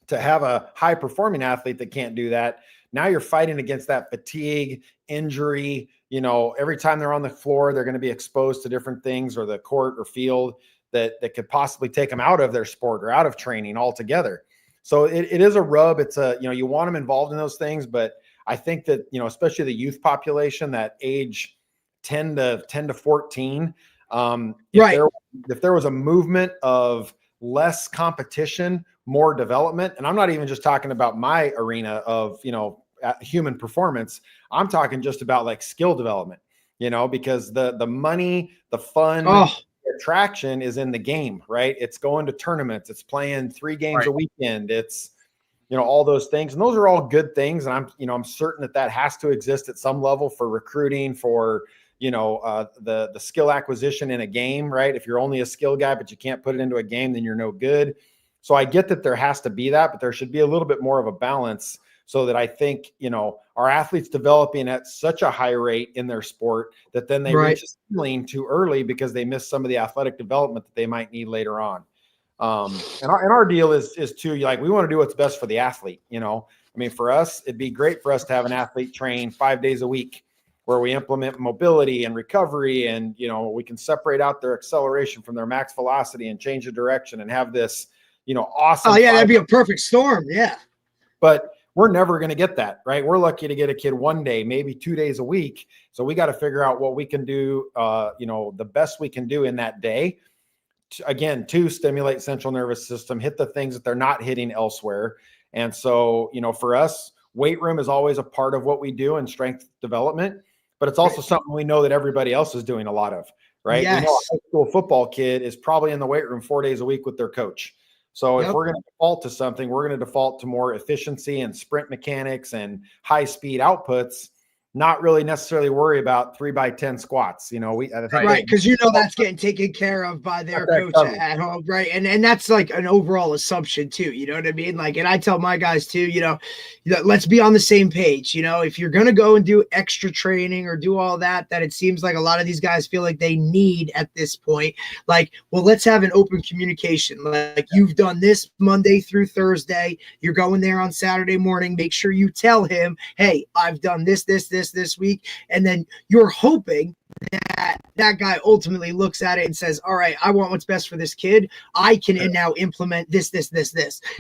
to have a high performing athlete that can't do that, now you're fighting against that fatigue, injury. Every time they're on the floor, they're going to be exposed to different things or the court or field that could possibly take them out of their sport or out of training altogether. So it is a rub. It's you want them involved in those things, but I think that, especially the youth population, that age 10 to 14, if there was a movement of less competition, more development, and I'm not even just talking about my arena of, human performance. I'm talking just about like skill development, because the money, the fun, attraction is in the game, right? It's going to tournaments, it's playing 3 games a weekend, it's all those things, and those are all good things. And I'm certain that has to exist at some level for recruiting, for the skill acquisition in a game, right? If you're only a skill guy but you can't put it into a game, then you're no good. So I get that there has to be that, but there should be a little bit more of a balance, so that I think, our athletes developing at such a high rate in their sport that then they reach a ceiling too early because they miss some of the athletic development that they might need later on. And our deal is to, like, we want to do what's best for the athlete. For us, it'd be great for us to have an athlete train 5 days a week where we implement mobility and recovery, and, we can separate out their acceleration from their max velocity and change the direction and have this, awesome. Oh yeah, that'd be a perfect storm. Yeah. But we're never going to get that, right? We're lucky to get a kid 1 day, maybe 2 days a week. So we got to figure out what we can do, the best we can do in that day, to stimulate central nervous system, hit the things that they're not hitting elsewhere. And so, for us, weight room is always a part of what we do in strength development, but it's also something we know that everybody else is doing a lot of, right? Yes. We know a high school football kid is probably in the weight room 4 days a week with their coach. So if we're going to default to something, we're going to default to more efficiency and sprint mechanics and high speed outputs, not really necessarily worry about 3x10 squats. I think right. Cause that's getting taken care of by their coach at home. Right. And that's like an overall assumption too. You know what I mean? Like, and I tell my guys too, let's be on the same page. If you're going to go and do extra training or do all that it seems like a lot of these guys feel like they need at this point, like, well, let's have an open communication. Like, you've done this Monday through Thursday, you're going there on Saturday morning. Make sure you tell him, hey, I've done this week. And then you're hoping that guy ultimately looks at it and says, all right, I want what's best for this kid. I can now implement this.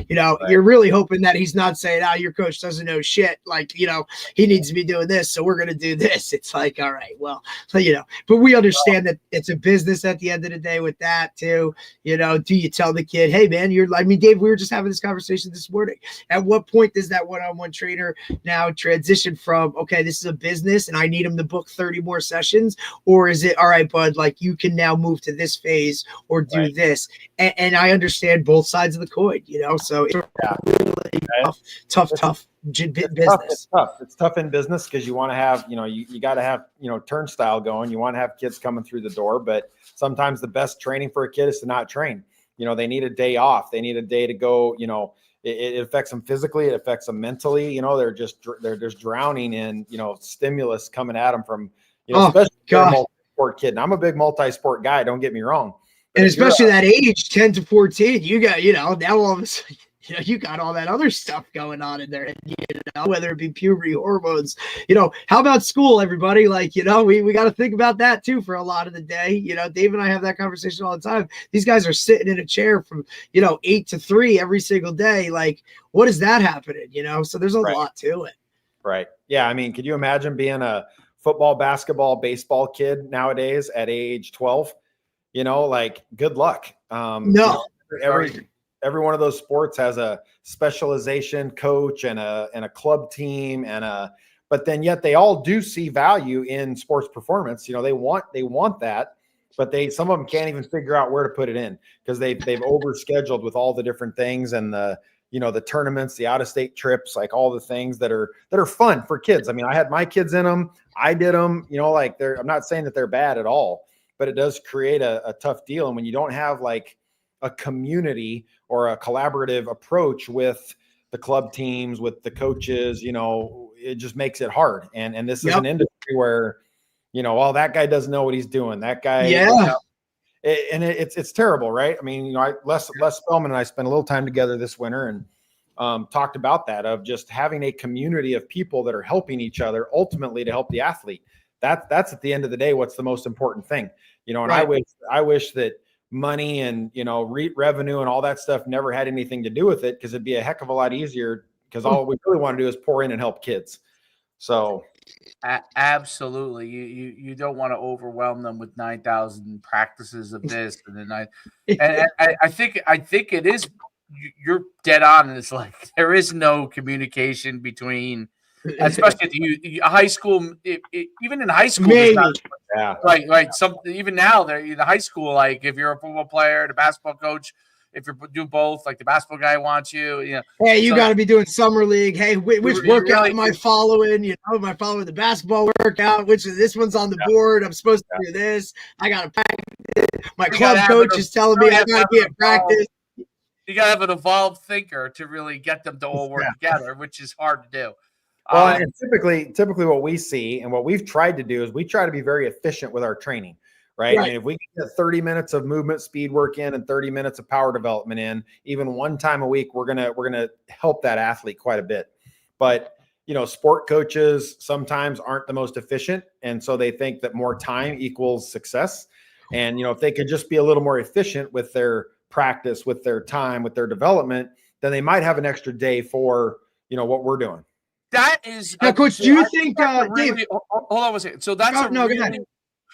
You're really hoping that he's not saying, your coach doesn't know shit. Like, he needs to be doing this. So we're going to do this. It's like, all right, well, but we understand that it's a business at the end of the day with that too. Do you tell the kid, hey man, Dave, we were just having this conversation this morning. At what point does that one-on-one trainer now transition from, okay, this is a business and I need him to book 30 more sessions? Or is it, all right, bud, like you can now move to this phase or do this? And I understand both sides of the coin, so it's really tough business. It's tough in business because you want to have, you got to have, turnstile going. You want to have kids coming through the door, but sometimes the best training for a kid is to not train. They need a day off. They need a day to go, it affects them physically. It affects them mentally. They're just drowning in, stimulus coming at them from, especially a multi-sport kid. And I'm a big multi-sport guy. Don't get me wrong. But and especially that age, 10 to 14, you got, now all of a sudden, you got all that other stuff going on in there, whether it be puberty, hormones, how about school, everybody? Like, we got to think about that too for a lot of the day. Dave and I have that conversation all the time. These guys are sitting in a chair from, 8 to 3 every single day. Like, what is that happening? So there's a lot to it. Right. Yeah. I mean, could you imagine being a football, basketball, baseball kid nowadays at age 12? Like, good luck. No. Every one of those sports has a specialization coach and a club team but then yet they all do see value in sports performance. They want that, but some of them can't even figure out where to put it in because they've overscheduled with all the different things and the tournaments, the out-of-state trips, like all the things that are fun for kids. I mean, I had my kids in them. I did them, I'm not saying that they're bad at all, but it does create a tough deal. And when you don't have like a community or a collaborative approach with the club teams, with the coaches, it just makes it hard. And this is an industry where, that guy doesn't know what he's doing. That guy, it's terrible, right? I mean, Les Spellman and I spent a little time together this winter and talked about that, of just having a community of people that are helping each other ultimately to help the athlete. That's at the end of the day, what's the most important thing, and I wish that money and, revenue and all that stuff never had anything to do with it, because it'd be a heck of a lot easier, because all we really want to do is pour in and help kids. So absolutely. You don't want to overwhelm them with 9,000 practices of this. And then I think it is, you're dead on. And it's like, there is no communication between, especially at the high school, even in high school, right. Even now, they're in high school. Like, if you're a football player, the basketball coach, if you do both, like the basketball guy wants you, Hey, you got to be doing summer league. Hey, which workout am I following? Am I following the basketball workout? This one's on the board? I'm supposed to do this. I got to practice. My club coach is telling me I got to be at practice. You got to have an evolved thinker to really get them to all work together, which is hard to do. Well, and typically what we see and what we've tried to do is we try to be very efficient with our training, right? I mean, if we get 30 minutes of movement speed work in and 30 minutes of power development in, even one time a week, we're gonna help that athlete quite a bit. But sport coaches sometimes aren't the most efficient, and so they think that more time equals success. And if they could just be a little more efficient with their practice, with their time, with their development, then they might have an extra day for what we're doing. That is now, Coach. Do you think, Dave? Hold on a second. So that's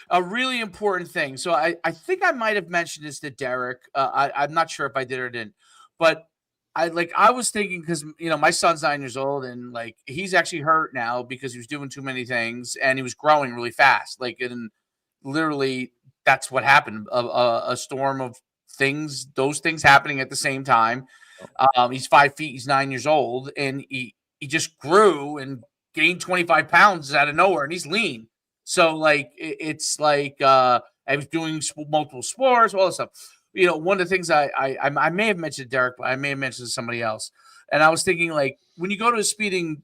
a really important thing. So I think I might have mentioned this to Derek. I'm not sure if I did or didn't, but I was thinking, because my son's 9 years old, and like he's actually hurt now because he was doing too many things and he was growing really fast. Like, and literally that's what happened. A storm of things, those things happening at the same time. He's 5 feet. He's 9 years old, and he just grew and gained 25 pounds out of nowhere, and he's lean. So like, it's like, I was doing multiple sports, all this stuff. One of the things I may have mentioned to Derek, but I may have mentioned to somebody else. And I was thinking, like, when you go to a speeding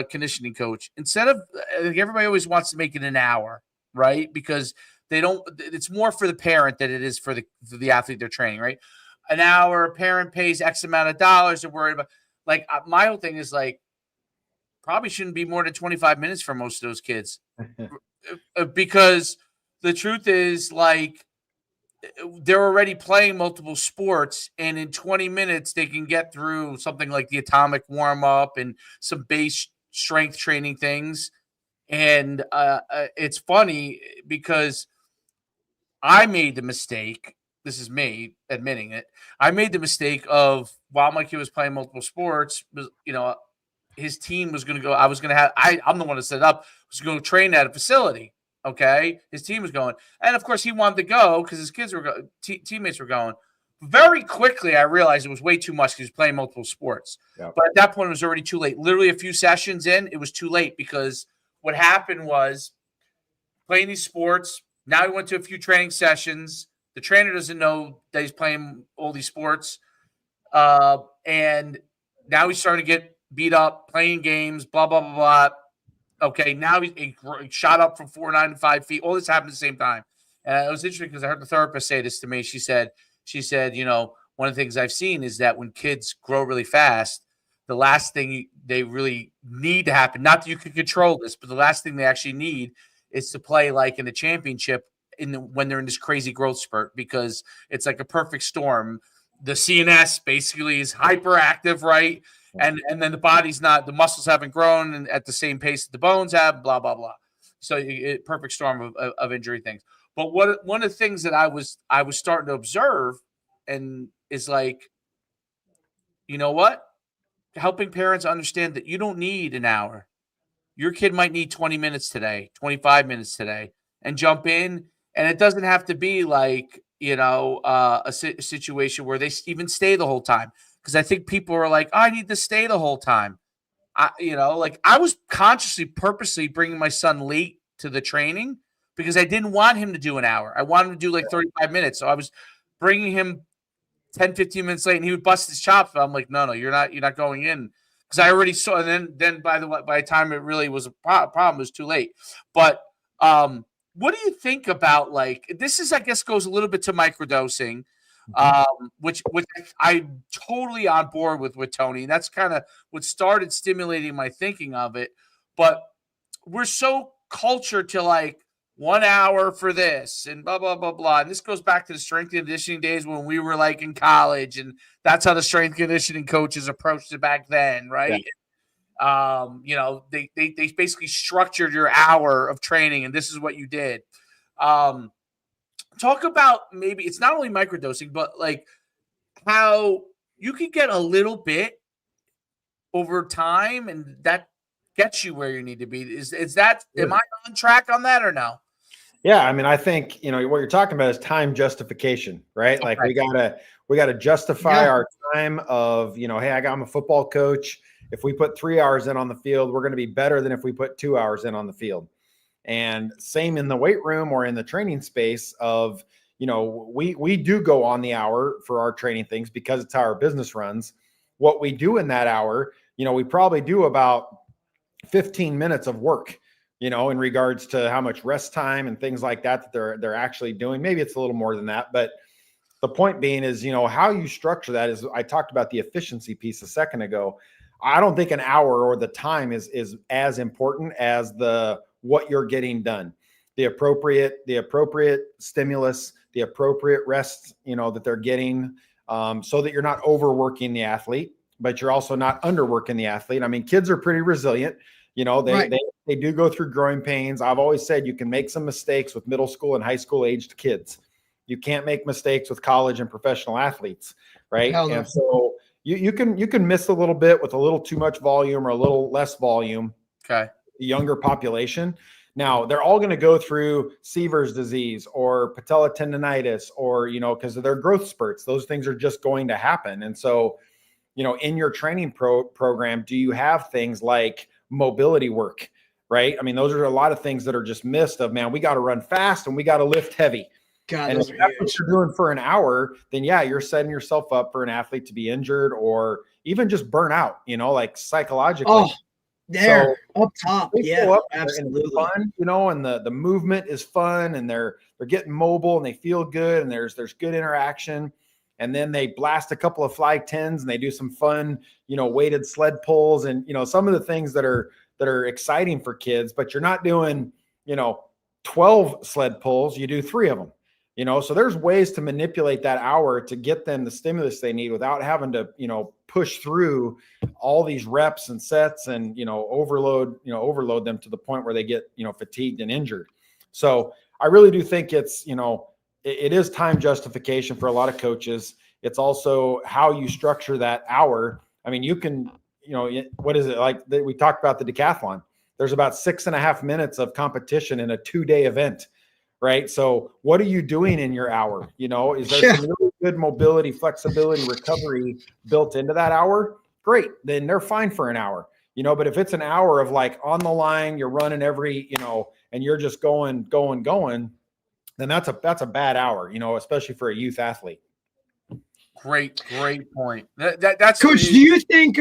conditioning coach, instead of, everybody always wants to make it an hour, right? Because it's more for the parent than it is for the athlete they're training, right? An hour, a parent pays X amount of dollars, they're worried about, like, my whole thing is like, probably shouldn't be more than 25 minutes for most of those kids, because the truth is, like, they're already playing multiple sports, and in 20 minutes they can get through something like the atomic warm up and some base strength training things. And it's funny because I made the mistake. This is me admitting it. I made the mistake of, while my kid was playing multiple sports, his team was going to go. I was going to have. I'm the one that set it up. Was going to train at a facility. Okay, his team was going, and of course he wanted to go because his kids were teammates were going. Very quickly, I realized it was way too much because he was playing multiple sports. Yep. But at that point, it was already too late. Literally, a few sessions in, it was too late because what happened was playing these sports. Now he went to a few training sessions. The trainer doesn't know that he's playing all these sports, and now he's starting to get beat up, playing games, blah, blah, blah, blah. Okay, now he shot up from 4'9" to 5 feet. All this happened at the same time. And it was interesting because I heard the therapist say this to me. She said, one of the things I've seen is that when kids grow really fast, the last thing they really need to happen, not that you can control this, but the last thing they actually need is to play like in the championship when they're in this crazy growth spurt, because it's like a perfect storm. The CNS basically is hyperactive, right? And then the body's not, the muscles haven't grown at the same pace that the bones have, blah, blah, blah. So perfect storm of injury things. But one of the things that I was starting to observe and is like, you know what? Helping parents understand that you don't need an hour. Your kid might need 20 minutes today, 25 minutes today, and jump in. And it doesn't have to be like, a situation where they even stay the whole time. Because I think people are like, I need to stay the whole time. I was purposely bringing my son late to the training because I didn't want him to do an hour. I wanted him to do like 35 minutes. So I was bringing him 10, 15 minutes late, and he would bust his chops. I'm like, no, you're not going in. Because I already saw, and then by the time it really was a problem, it was too late. But what do you think about, like, this is, I guess, goes a little bit to microdosing, which I'm totally on board with Tony. That's kind of what started stimulating my thinking of it. But we're so cultured to like 1 hour for this and blah, blah, blah, blah. And this goes back to the strength and conditioning days when we were like in college, and that's how the strength conditioning coaches approached it back then, right? Yeah. They basically structured your hour of training, and this is what you did. Talk about, maybe it's not only microdosing, but like how you can get a little bit over time, and that gets you where you need to be. Is that, am I on track on that or no? Yeah, I mean, I think, what you're talking about is time justification, right? Okay. Like we gotta justify our time of, hey, I'm a football coach. If we put 3 hours in on the field, we're going to be better than if we put 2 hours in on the field. And same in the weight room or in the training space of, we do go on the hour for our training things because it's how our business runs. What we do in that hour, we probably do about 15 minutes of work, in regards to how much rest time and things like that they're actually doing. Maybe it's a little more than that, but the point being is, how you structure that is, I talked about the efficiency piece a second ago. I don't think an hour or the time is as important as what you're getting done, the appropriate stimulus, the appropriate rest, that they're getting, so that you're not overworking the athlete, but you're also not underworking the athlete. I mean, kids are pretty resilient. They do go through growing pains. I've always said you can make some mistakes with middle school and high school aged kids. You can't make mistakes with college and professional athletes, right? And so you can miss a little bit with a little too much volume or a little less volume. Okay. The younger population. Now they're all going to go through Sever's disease or patella tendonitis, or, because of their growth spurts. Those things are just going to happen. And so, in your training program, do you have things like mobility work, right? I mean, those are a lot of things that are just missed of, man, we got to run fast and we got to lift heavy. God, and if that's what you're doing for an hour, then yeah, you're setting yourself up for an athlete to be injured or even just burn out, like psychologically. Oh, there, so, up top. Yeah, absolutely. Fun, and the movement is fun, and they're getting mobile and they feel good, and there's good interaction. And then they blast a couple of fly 10s and they do some fun, weighted sled pulls and, some of the things that are exciting for kids, but you're not doing, 12 sled pulls, you do 3 of them. You know, so there's ways to manipulate that hour to get them the stimulus they need without having to, you know, push through all these reps and sets and, you know, overload them to the point where they get, you know, fatigued and injured. So I really do think it's, you know, it is time justification for a lot of coaches. It's also how you structure that hour. I mean, you can, you know, what is it like? We talked about the decathlon. There's about 6.5 minutes of competition in a 2-day event. Right. So what are you doing in your hour? You know, is there some really good mobility, flexibility, recovery built into that hour? Great. Then they're fine for an hour, you know, but if it's an hour of like on the line, you're running every, you know, and you're just going, then that's a bad hour, you know, especially for a youth athlete. Great point. That's Coach. Do you think,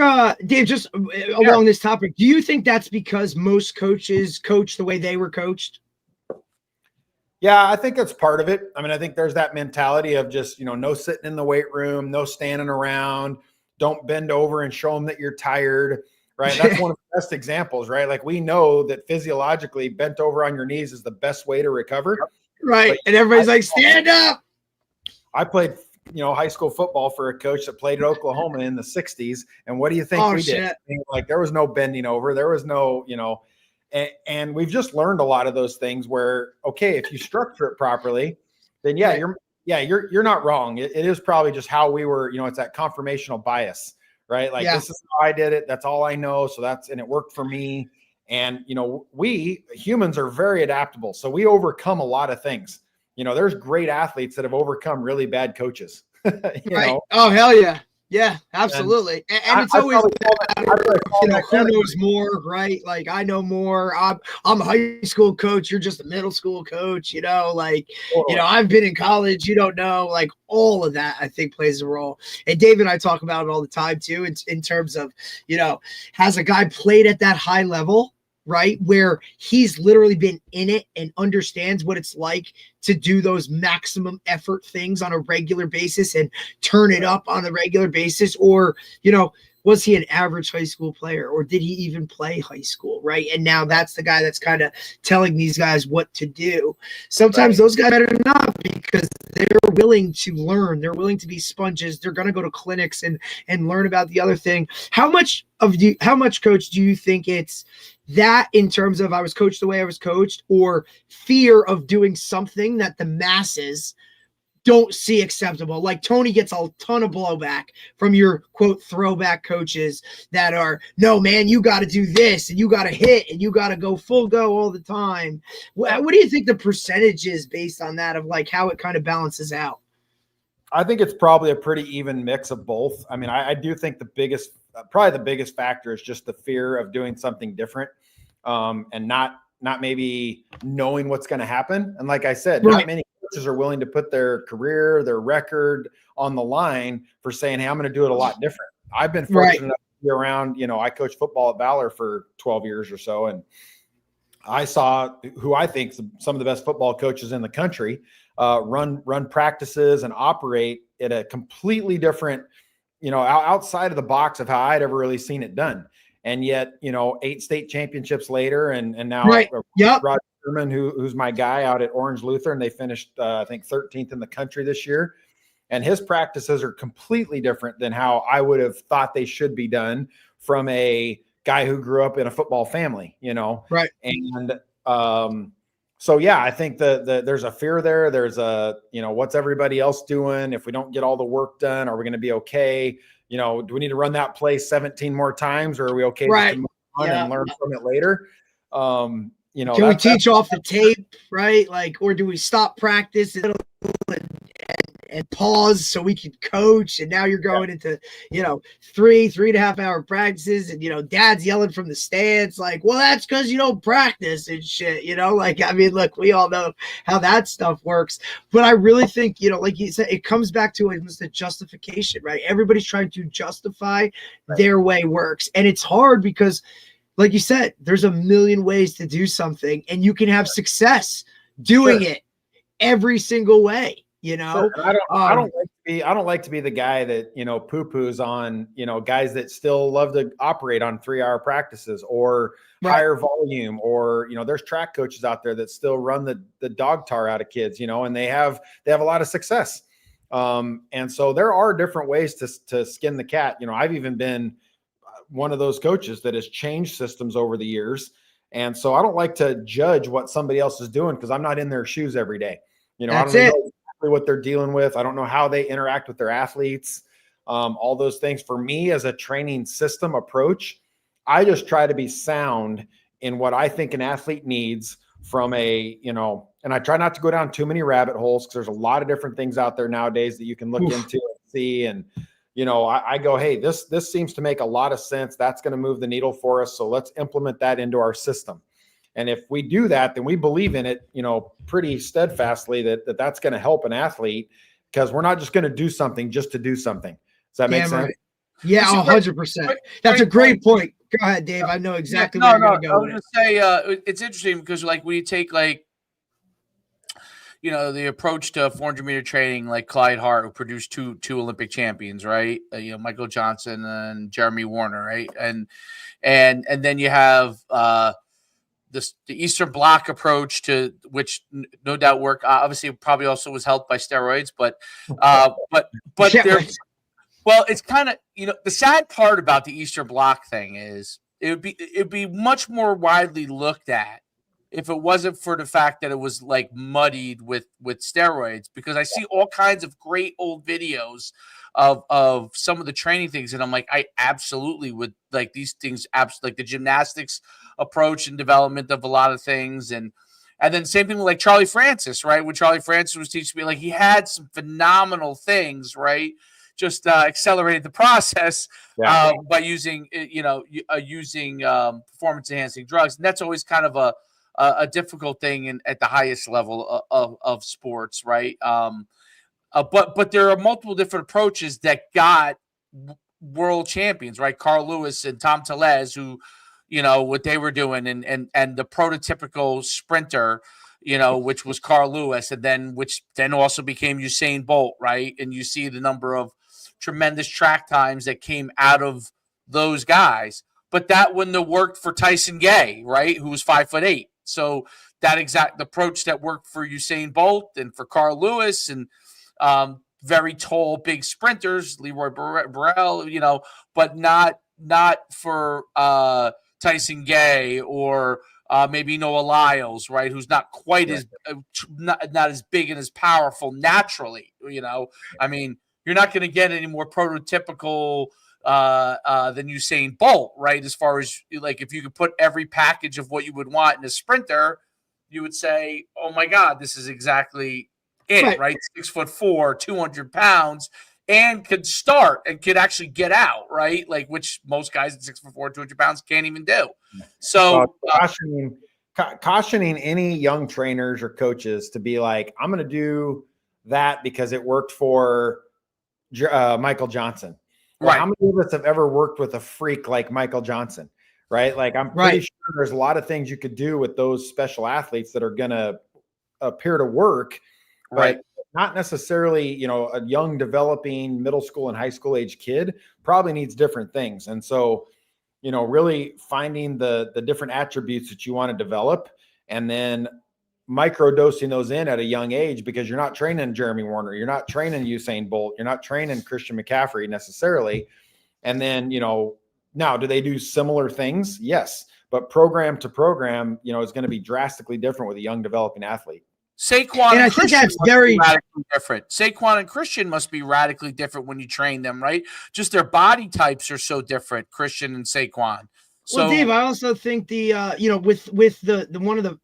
Dave, just along this topic, do you think that's because most coaches coach the way they were coached? Yeah, I think that's part of it. I mean, I think there's that mentality of just, you know, no sitting in the weight room, no standing around, don't bend over and show them that you're tired, right? That's one of the best examples, right? Like we know that physiologically bent over on your knees is the best way to recover. Right. But and everybody's like, stand up. I played, you know, high school football for a coach that played at Oklahoma in the 60s. And what do you think we did? I mean, like there was no bending over. There was no, you know, and we've just learned a lot of those things where, okay, if you structure it properly, then you're not wrong. It is probably just how we were, you know, it's that confirmational bias, right? Like this is how I did it. That's all I know. So and it worked for me. And, you know, we humans are very adaptable. So we overcome a lot of things. You know, there's great athletes that have overcome really bad coaches. you know? Oh, hell yeah. Yeah, absolutely. And it's always, you know, who knows more, right? Like I know more. I'm a high school coach. You're just a middle school coach, you know, like, you know, I've been in college, you don't know, like all of that I think plays a role. And Dave and I talk about it all the time too, in terms of, you know, has a guy played at that high level, right? Where he's literally been in it and understands what it's like to do those maximum effort things on a regular basis and turn it up on a regular basis. Or, you know, was he an average high school player or did he even play high school? Right. And now that's the guy that's kind of telling these guys what to do. Sometimes those guys are not because they're willing to learn. They're willing to be sponges. They're going to go to clinics and learn about the other thing. How much, coach, do you think it's that in terms of I was coached the way I was coached, or fear of doing something that the masses don't see acceptable? Like Tony gets a ton of blowback from your quote throwback coaches that are, no, man, you got to do this and you got to hit and you got to go full go all the time. What do you think the percentage is based on that, of like how it kind of balances out? I think it's probably a pretty even mix of both. I mean, I do think probably the biggest factor is just the fear of doing something different, and not maybe knowing what's going to happen. And like I said, not many coaches are willing to put their career, their record on the line for saying, hey, I'm going to do it a lot different. I've been fortunate enough to be around, you know, I coached football at Valor for 12 years or so. And I saw who I think some of the best football coaches in the country run practices and operate at a completely different, you know, outside of the box of how I'd ever really seen it done. And yet, you know, 8 state championships later, and now Roger Schuman, who's my guy out at Orange Lutheran, they finished, I think 13th in the country this year. And his practices are completely different than how I would have thought they should be done from a guy who grew up in a football family, you know? Right. And so, yeah, I think there's a fear there. There's a, you know, what's everybody else doing? If we don't get all the work done, are we going to be okay? You know, do we need to run that play 17 more times, or are we okay to move on and learn from it later? You know, can we teach off the tape, right? Like, or do we stop practice and pause so we can coach? And now you're going into, you know, 3.5 hour practices, and, you know, dad's yelling from the stands like, well, that's because you don't practice and shit, you know, like, I mean, look, we all know how that stuff works. But I really think, you know, like you said, it comes back to almost the justification, right? Everybody's trying to justify their way works. And it's hard because, like you said, there's a million ways to do something, and you can have success doing it every single way. you know. Sure. And I don't like to be the guy that, poo-poos on, guys that still love to operate on 3-hour practices or higher volume, or, there's track coaches out there that still run the dog tar out of kids, and they have a lot of success. And so there are different ways to skin the cat. I've even been one of those coaches that has changed systems over the years. And so I don't like to judge what somebody else is doing because I'm not in their shoes every day. I don't know exactly what they're dealing with. I don't know how they interact with their athletes. All those things. For me, as a training system approach, I just try to be sound in what I think an athlete needs from and I try not to go down too many rabbit holes because there's a lot of different things out there nowadays that you can look into and see. And, I go, hey, this seems to make a lot of sense. That's going to move the needle for us. So let's implement that into our system. And if we do that, then we believe in it, pretty steadfastly that's going to help an athlete, because we're not just going to do something just to do something. Does that make sense? Right. Yeah, 100%. That's a great point. Go ahead, Dave. I know exactly where you're going to go. I was going to say, it's interesting because when you take the approach to 400-meter training, like Clyde Hart, who produced two Olympic champions, right? Michael Johnson and Jeremy Warner, right? And then you have the Eastern Bloc approach, to which no doubt work. Obviously, probably also was helped by steroids, but there's. Well, it's kind of, the sad part about the Eastern Bloc thing is it'd be much more widely looked at if it wasn't for the fact that it was like muddied with steroids, because I see all kinds of great old videos of some of the training things. And I'm like, I absolutely would like these things, like the gymnastics approach and development of a lot of things. And then same thing with like Charlie Francis, right? When Charlie Francis was teaching me, like he had some phenomenal things, right? Just accelerated the process by using, performance enhancing drugs. And that's always kind of a difficult thing at the highest level of sports, right? But there are multiple different approaches that got world champions, right? Carl Lewis and Tom Tellez, who, what they were doing, and the prototypical sprinter, which was Carl Lewis, which then also became Usain Bolt, right? And you see the number of tremendous track times that came out of those guys. But that wouldn't have worked for Tyson Gay, right? Who was 5'8". So that exact approach that worked for Usain Bolt and for Carl Lewis and very tall, big sprinters, Leroy Burrell, but not for Tyson Gay or maybe Noah Lyles, right? Who's not quite as not as big and as powerful naturally. I mean, you're not going to get any more prototypical than Usain Bolt, right? As far as like, if you could put every package of what you would want in a sprinter, you would say, oh my God, this is exactly it, right? 6'4", 200 pounds, and could start and could actually get out, right? Like, which most guys at 6'4", 200 pounds can't even do. So cautioning any young trainers or coaches to be like, I'm going to do that because it worked for Michael Johnson. Well, right. How many of us have ever worked with a freak like Michael Johnson, right? Like, I'm pretty sure there's a lot of things you could do with those special athletes that are going to appear to work, but not necessarily, a young developing middle school and high school age kid probably needs different things. And so, really finding the different attributes that you want to develop and then microdosing those in at a young age, because you're not training Jeremy Warner, you're not training Usain Bolt, you're not training Christian McCaffrey necessarily. And then, now do they do similar things? Yes. But program to program, is going to be drastically different with a young developing athlete. Saquon and I think that's very radically different. Saquon and Christian must be radically different when you train them, right? Just their body types are so different, Christian and Saquon. So, well, Dave, I also think the with the one of the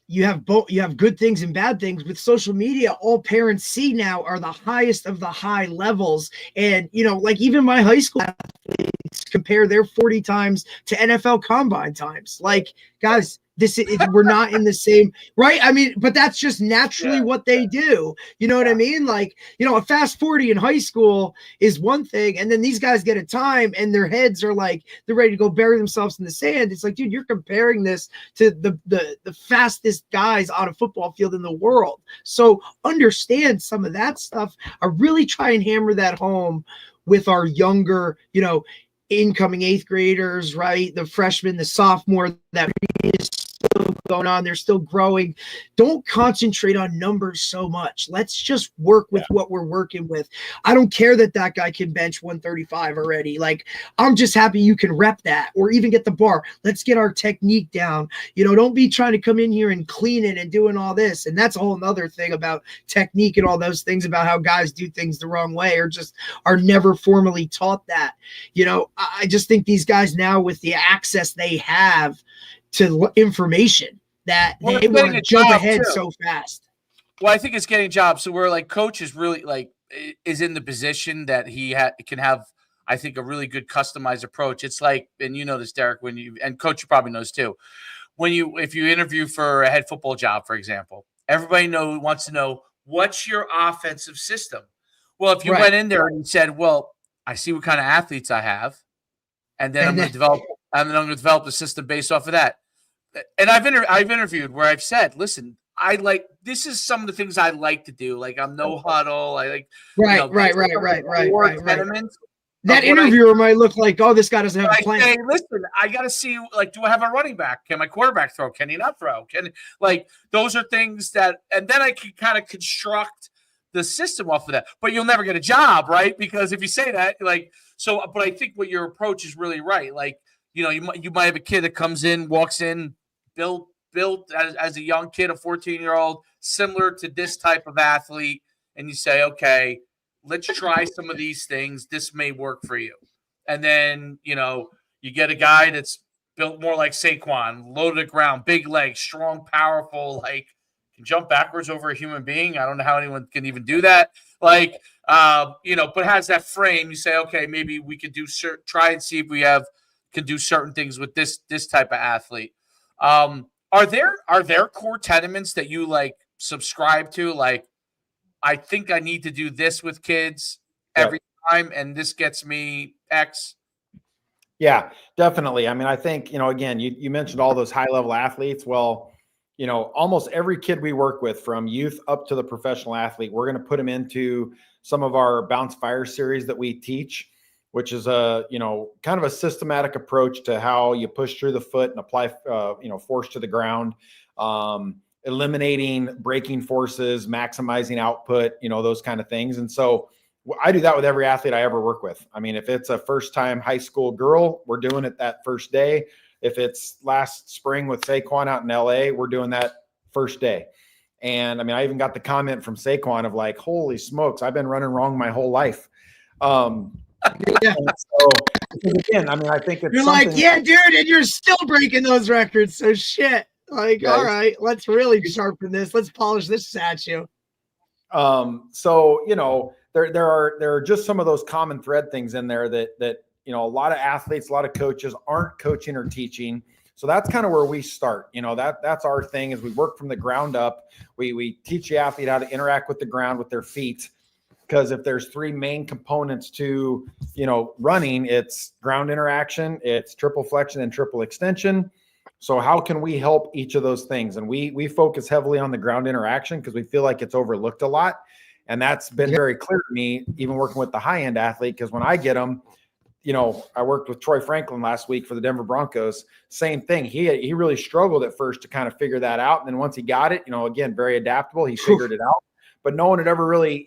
you have good things and bad things. With social media, all parents see now are the highest of the high levels. And, like even my high school athletes compare their 40 times to NFL combine times. Like, guys, We're not in the same, right? I mean, but that's just naturally what they do. You know what I mean? Like, a fast 40 in high school is one thing, and then these guys get a time and their heads are like, they're ready to go bury themselves in the sand. It's like, dude, you're comparing this to the fastest guys on a football field in the world. So understand some of that stuff. I really try and hammer that home with our younger, incoming eighth graders, right? The freshmen, the sophomore that is still going on. They're still growing. Don't concentrate on numbers so much. Let's just work with what we're working with. I don't care that guy can bench 135 already. Like, I'm just happy you can rep that or even get the bar. Let's get our technique down. Don't be trying to come in here and clean it and doing all this. And that's a whole other thing about technique and all those things about how guys do things the wrong way or just are never formally taught that. I just think these guys now, with the access they have to information, that they want to jump ahead so fast. Well, I think it's getting jobs. So where like coach is really like is in the position that he can have, I think, a really good customized approach. It's like, and you know this, Derek, and coach, you probably knows too. If you interview for a head football job, for example, everybody wants to know what's your offensive system. Well, if you went in there and said, well, I see what kind of athletes I have, and then I'm going to develop the system based off of that. And I've interviewed where I've said, listen, this is some of the things I like to do. Like, I'm no huddle. I like right. That interviewer might look like, oh, this guy doesn't have a plan. Say, listen, I got to see, like, do I have a running back? Can my quarterback throw? Can he not throw? Those are things that, and then I can kind of construct the system off of that. But you'll never get a job, right? Because if you say that, but I think what your approach is really right. Like, you might have a kid that comes in, walks in, built as a young kid, a 14-year-old, similar to this type of athlete, and you say, okay, let's try some of these things. This may work for you. And then, you get a guy that's built more like Saquon, low to the ground, big legs, strong, powerful, like can jump backwards over a human being. I don't know how anyone can even do that. But has that frame. You say, okay, maybe we could try and see if we can do certain things with this type of athlete. Are there core tenements that you subscribe to? Like, I think I need to do this with kids every time, and this gets me X. Yeah, definitely. I mean, I think, again, you mentioned all those high level athletes. Well, almost every kid we work with, from youth up to the professional athlete, we're going to put them into some of our Bounce Fire series that we teach, which is a, kind of a systematic approach to how you push through the foot and apply, force to the ground, eliminating braking forces, maximizing output, those kind of things. And so I do that with every athlete I ever work with. I mean, if it's a first-time high school girl, we're doing it that first day. If it's last spring with Saquon out in LA, we're doing that first day. And I mean, I even got the comment from Saquon of like, holy smokes, I've been running wrong my whole life. Yeah. So again, I mean, I think it's you're like, yeah, dude, and you're still breaking those records. So shit. Like, all right, let's really sharpen this. Let's polish this statue. So, there are just some of those common thread things in there that a lot of athletes, a lot of coaches aren't coaching or teaching. So that's kind of where we start. That's our thing, is we work from the ground up. We teach the athlete how to interact with the ground with their feet. Because if there's three main components to, running, it's ground interaction, it's triple flexion and triple extension. So how can we help each of those things? And we focus heavily on the ground interaction because we feel like it's overlooked a lot. And that's been very clear to me, even working with the high-end athlete, because when I get them, I worked with Troy Franklin last week for the Denver Broncos. Same thing. He really struggled at first to kind of figure that out. And then once he got it, again, very adaptable, he figured it out. But no one had ever really,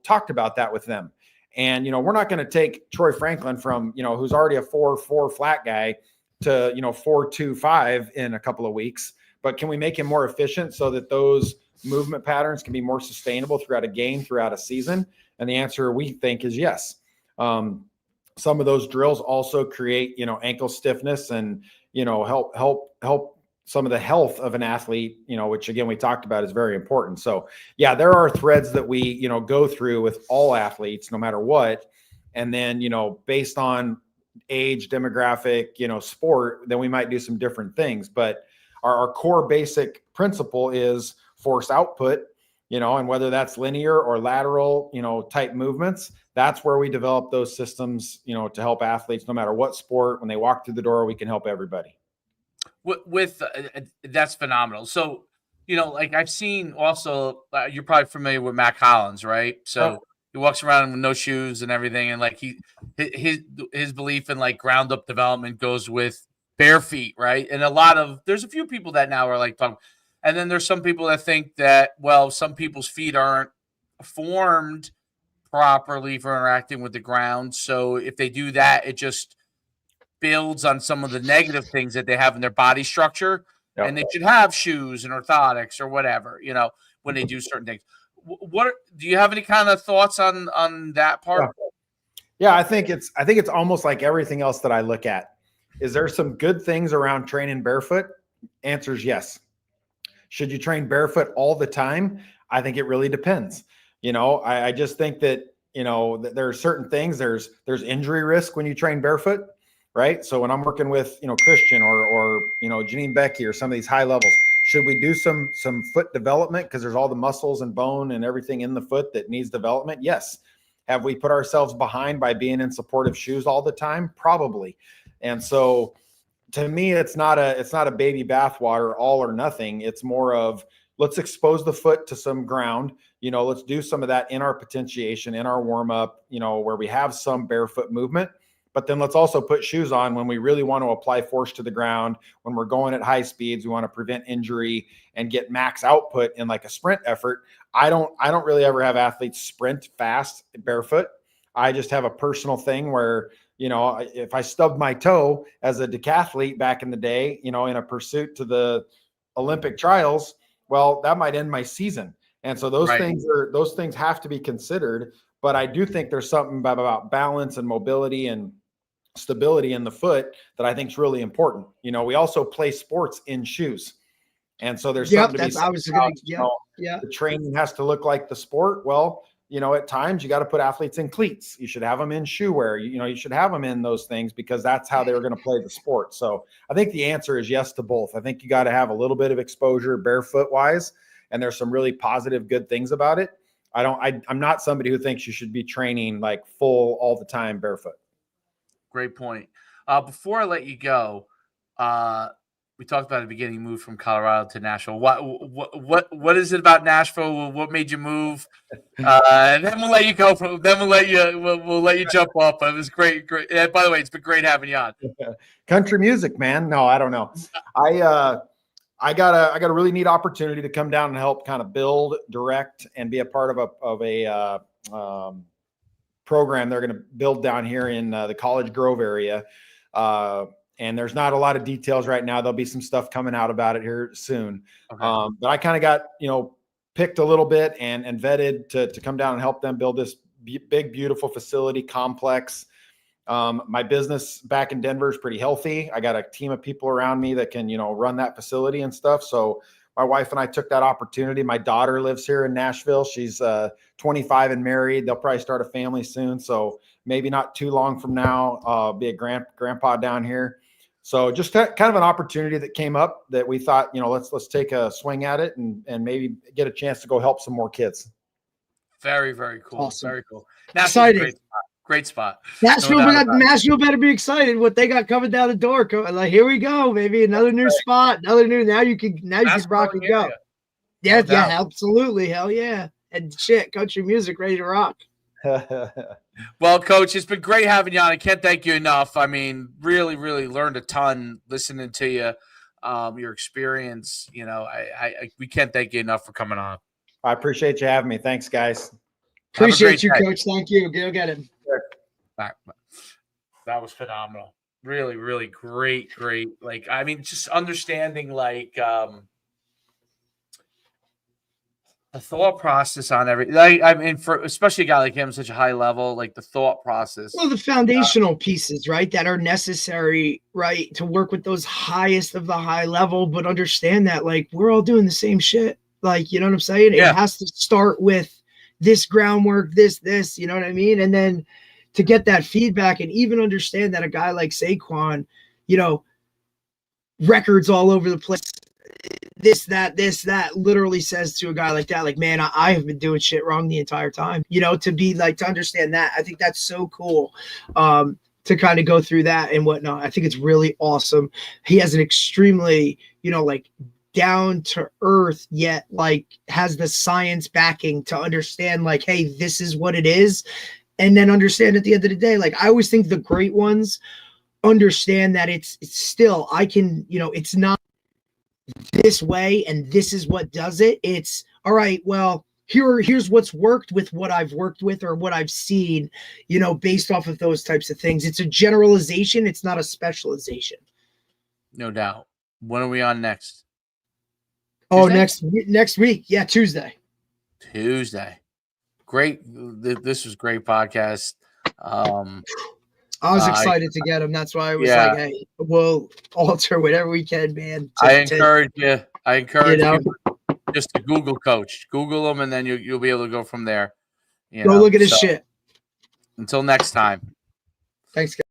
talked about that with them. And, we're not going to take Troy Franklin from, who's already a 4.4 flat guy to, 4.25 in a couple of weeks. But can we make him more efficient so that those movement patterns can be more sustainable throughout a game, throughout a season? And the answer, we think, is yes. Some of those drills also create, ankle stiffness and, help some of the health of an athlete, which again, we talked about is very important. So yeah, there are threads that we, go through with all athletes, no matter what. And then, based on age, demographic, sport, then we might do some different things. But our core basic principle is force output, and whether that's linear or lateral, type movements, that's where we develop those systems, to help athletes, no matter what sport. When they walk through the door, we can help everybody. With that's phenomenal. So, like I've seen also, you're probably familiar with Matt Collins, right? So he walks around with no shoes and everything, and like his belief in like ground up development goes with bare feet, right? And there's a few people that now are like talking, and then there's some people that think that, well, some people's feet aren't formed properly for interacting with the ground, so if they do that, it just builds on some of the negative things that they have in their body structure, and they should have shoes and orthotics or whatever, when they do certain things. What do you have any kind of thoughts on that part? Yeah, I think it's almost like everything else that I look at. Is there some good things around training barefoot? Answer is yes. Should you train barefoot all the time? I think it really depends. I just think that, that there are certain things, there's injury risk when you train barefoot, right? So when I'm working with, Christian or Janine Becky or some of these high levels, should we do some foot development because there's all the muscles and bone and everything in the foot that needs development? Yes. Have we put ourselves behind by being in supportive shoes all the time? Probably. And so to me, it's not a baby bathwater, all or nothing. It's more of, let's expose the foot to some ground. Let's do some of that in our potentiation, in our warm up, where we have some barefoot movement. But then let's also put shoes on when we really want to apply force to the ground. When we're going at high speeds, we want to prevent injury and get max output in like a sprint effort. I don't really ever have athletes sprint fast barefoot. I just have a personal thing where, if I stubbed my toe as a decathlete back in the day, in a pursuit to the Olympic trials, well, that might end my season. And so those things have to be considered. But I do think there's something about balance and mobility and stability in the foot that I think is really important. We also play sports in shoes. And so there's something to be said about, the training has to look like the sport. Well, at times you got to put athletes in cleats. You should have them in shoe wear. You should have them in those things because that's how they were going to play the sport. So I think the answer is yes to both. I think you got to have a little bit of exposure barefoot wise, and there's some really positive, good things about it. I'm not somebody who thinks you should be training like full all the time barefoot. Great point. Before I let you go, we talked about at the beginning, you moved from Colorado to Nashville. What is it about Nashville? What made you move? And then we'll let you go. We'll let you jump off. But it was great. And by the way, it's been great having you on. Country music, man. No, I don't know. I got a really neat opportunity to come down and help kind of build, direct, and be a part of a program they're going to build down here in the College Grove area. And there's not a lot of details right now. There'll be some stuff coming out about it here soon. Okay. But I kind of got, picked a little bit and vetted to come down and help them build this big, beautiful facility complex. My business back in Denver is pretty healthy. I got a team of people around me that can, run that facility and stuff. So my wife and I took that opportunity. My daughter lives here in Nashville. She's 25 and married. They'll probably start a family soon. So maybe not too long from now, be a grandpa down here. So just kind of an opportunity that came up that we thought, let's take a swing at it and maybe get a chance to go help some more kids. Very, very cool. Awesome. Very cool. Excited. Great spot. Nashville better be excited what they got coming down the door. Like, here we go, maybe another new spot, now you can rock and go. Yeah, absolutely. Hell yeah. And country music ready to rock. Well, Coach, it's been great having you on. I can't thank you enough. I mean, really, really learned a ton listening to you, your experience. We can't thank you enough for coming on. I appreciate you having me. Thanks, guys. Appreciate you, Coach. Thank you. Go get him. That was phenomenal. Really, really great. Like, I mean, just understanding the thought process on everything. I mean, for especially a guy like him, such a high level, like the thought process. Well, the foundational pieces, right, that are necessary, right, to work with those highest of the high level, but understand that like we're all doing the same shit. Like, you know what I'm saying? Yeah. It has to start with this groundwork, this, you know what I mean? And then to get that feedback and even understand that a guy like Saquon, records all over the place, this, that literally says to a guy like that, like, man, I have been doing shit wrong the entire time, you know, to be like, to understand that. I think that's so cool. To kind of go through that and whatnot. I think it's really awesome. He has an extremely, you know, like down to earth, yet like has the science backing to understand like, hey, this is what it is. And then understand at the end of the day, like I always think the great ones understand that it's still, I can, you know, it's not this way and this is what does it. It's all right, well, here's what's worked with what I've worked with or what I've seen, you know, based off of those types of things. It's a generalization, it's not a specialization. No doubt. When are we on next? Oh, Tuesday? next week. Yeah, Tuesday. Great. This was great podcast. I was excited to get him. That's why I was like, hey, we'll alter whatever we can, man. I encourage you know? just to Google coach. Google them, and then you'll be able to go from there. Go look at his shit. Until next time. Thanks, guys.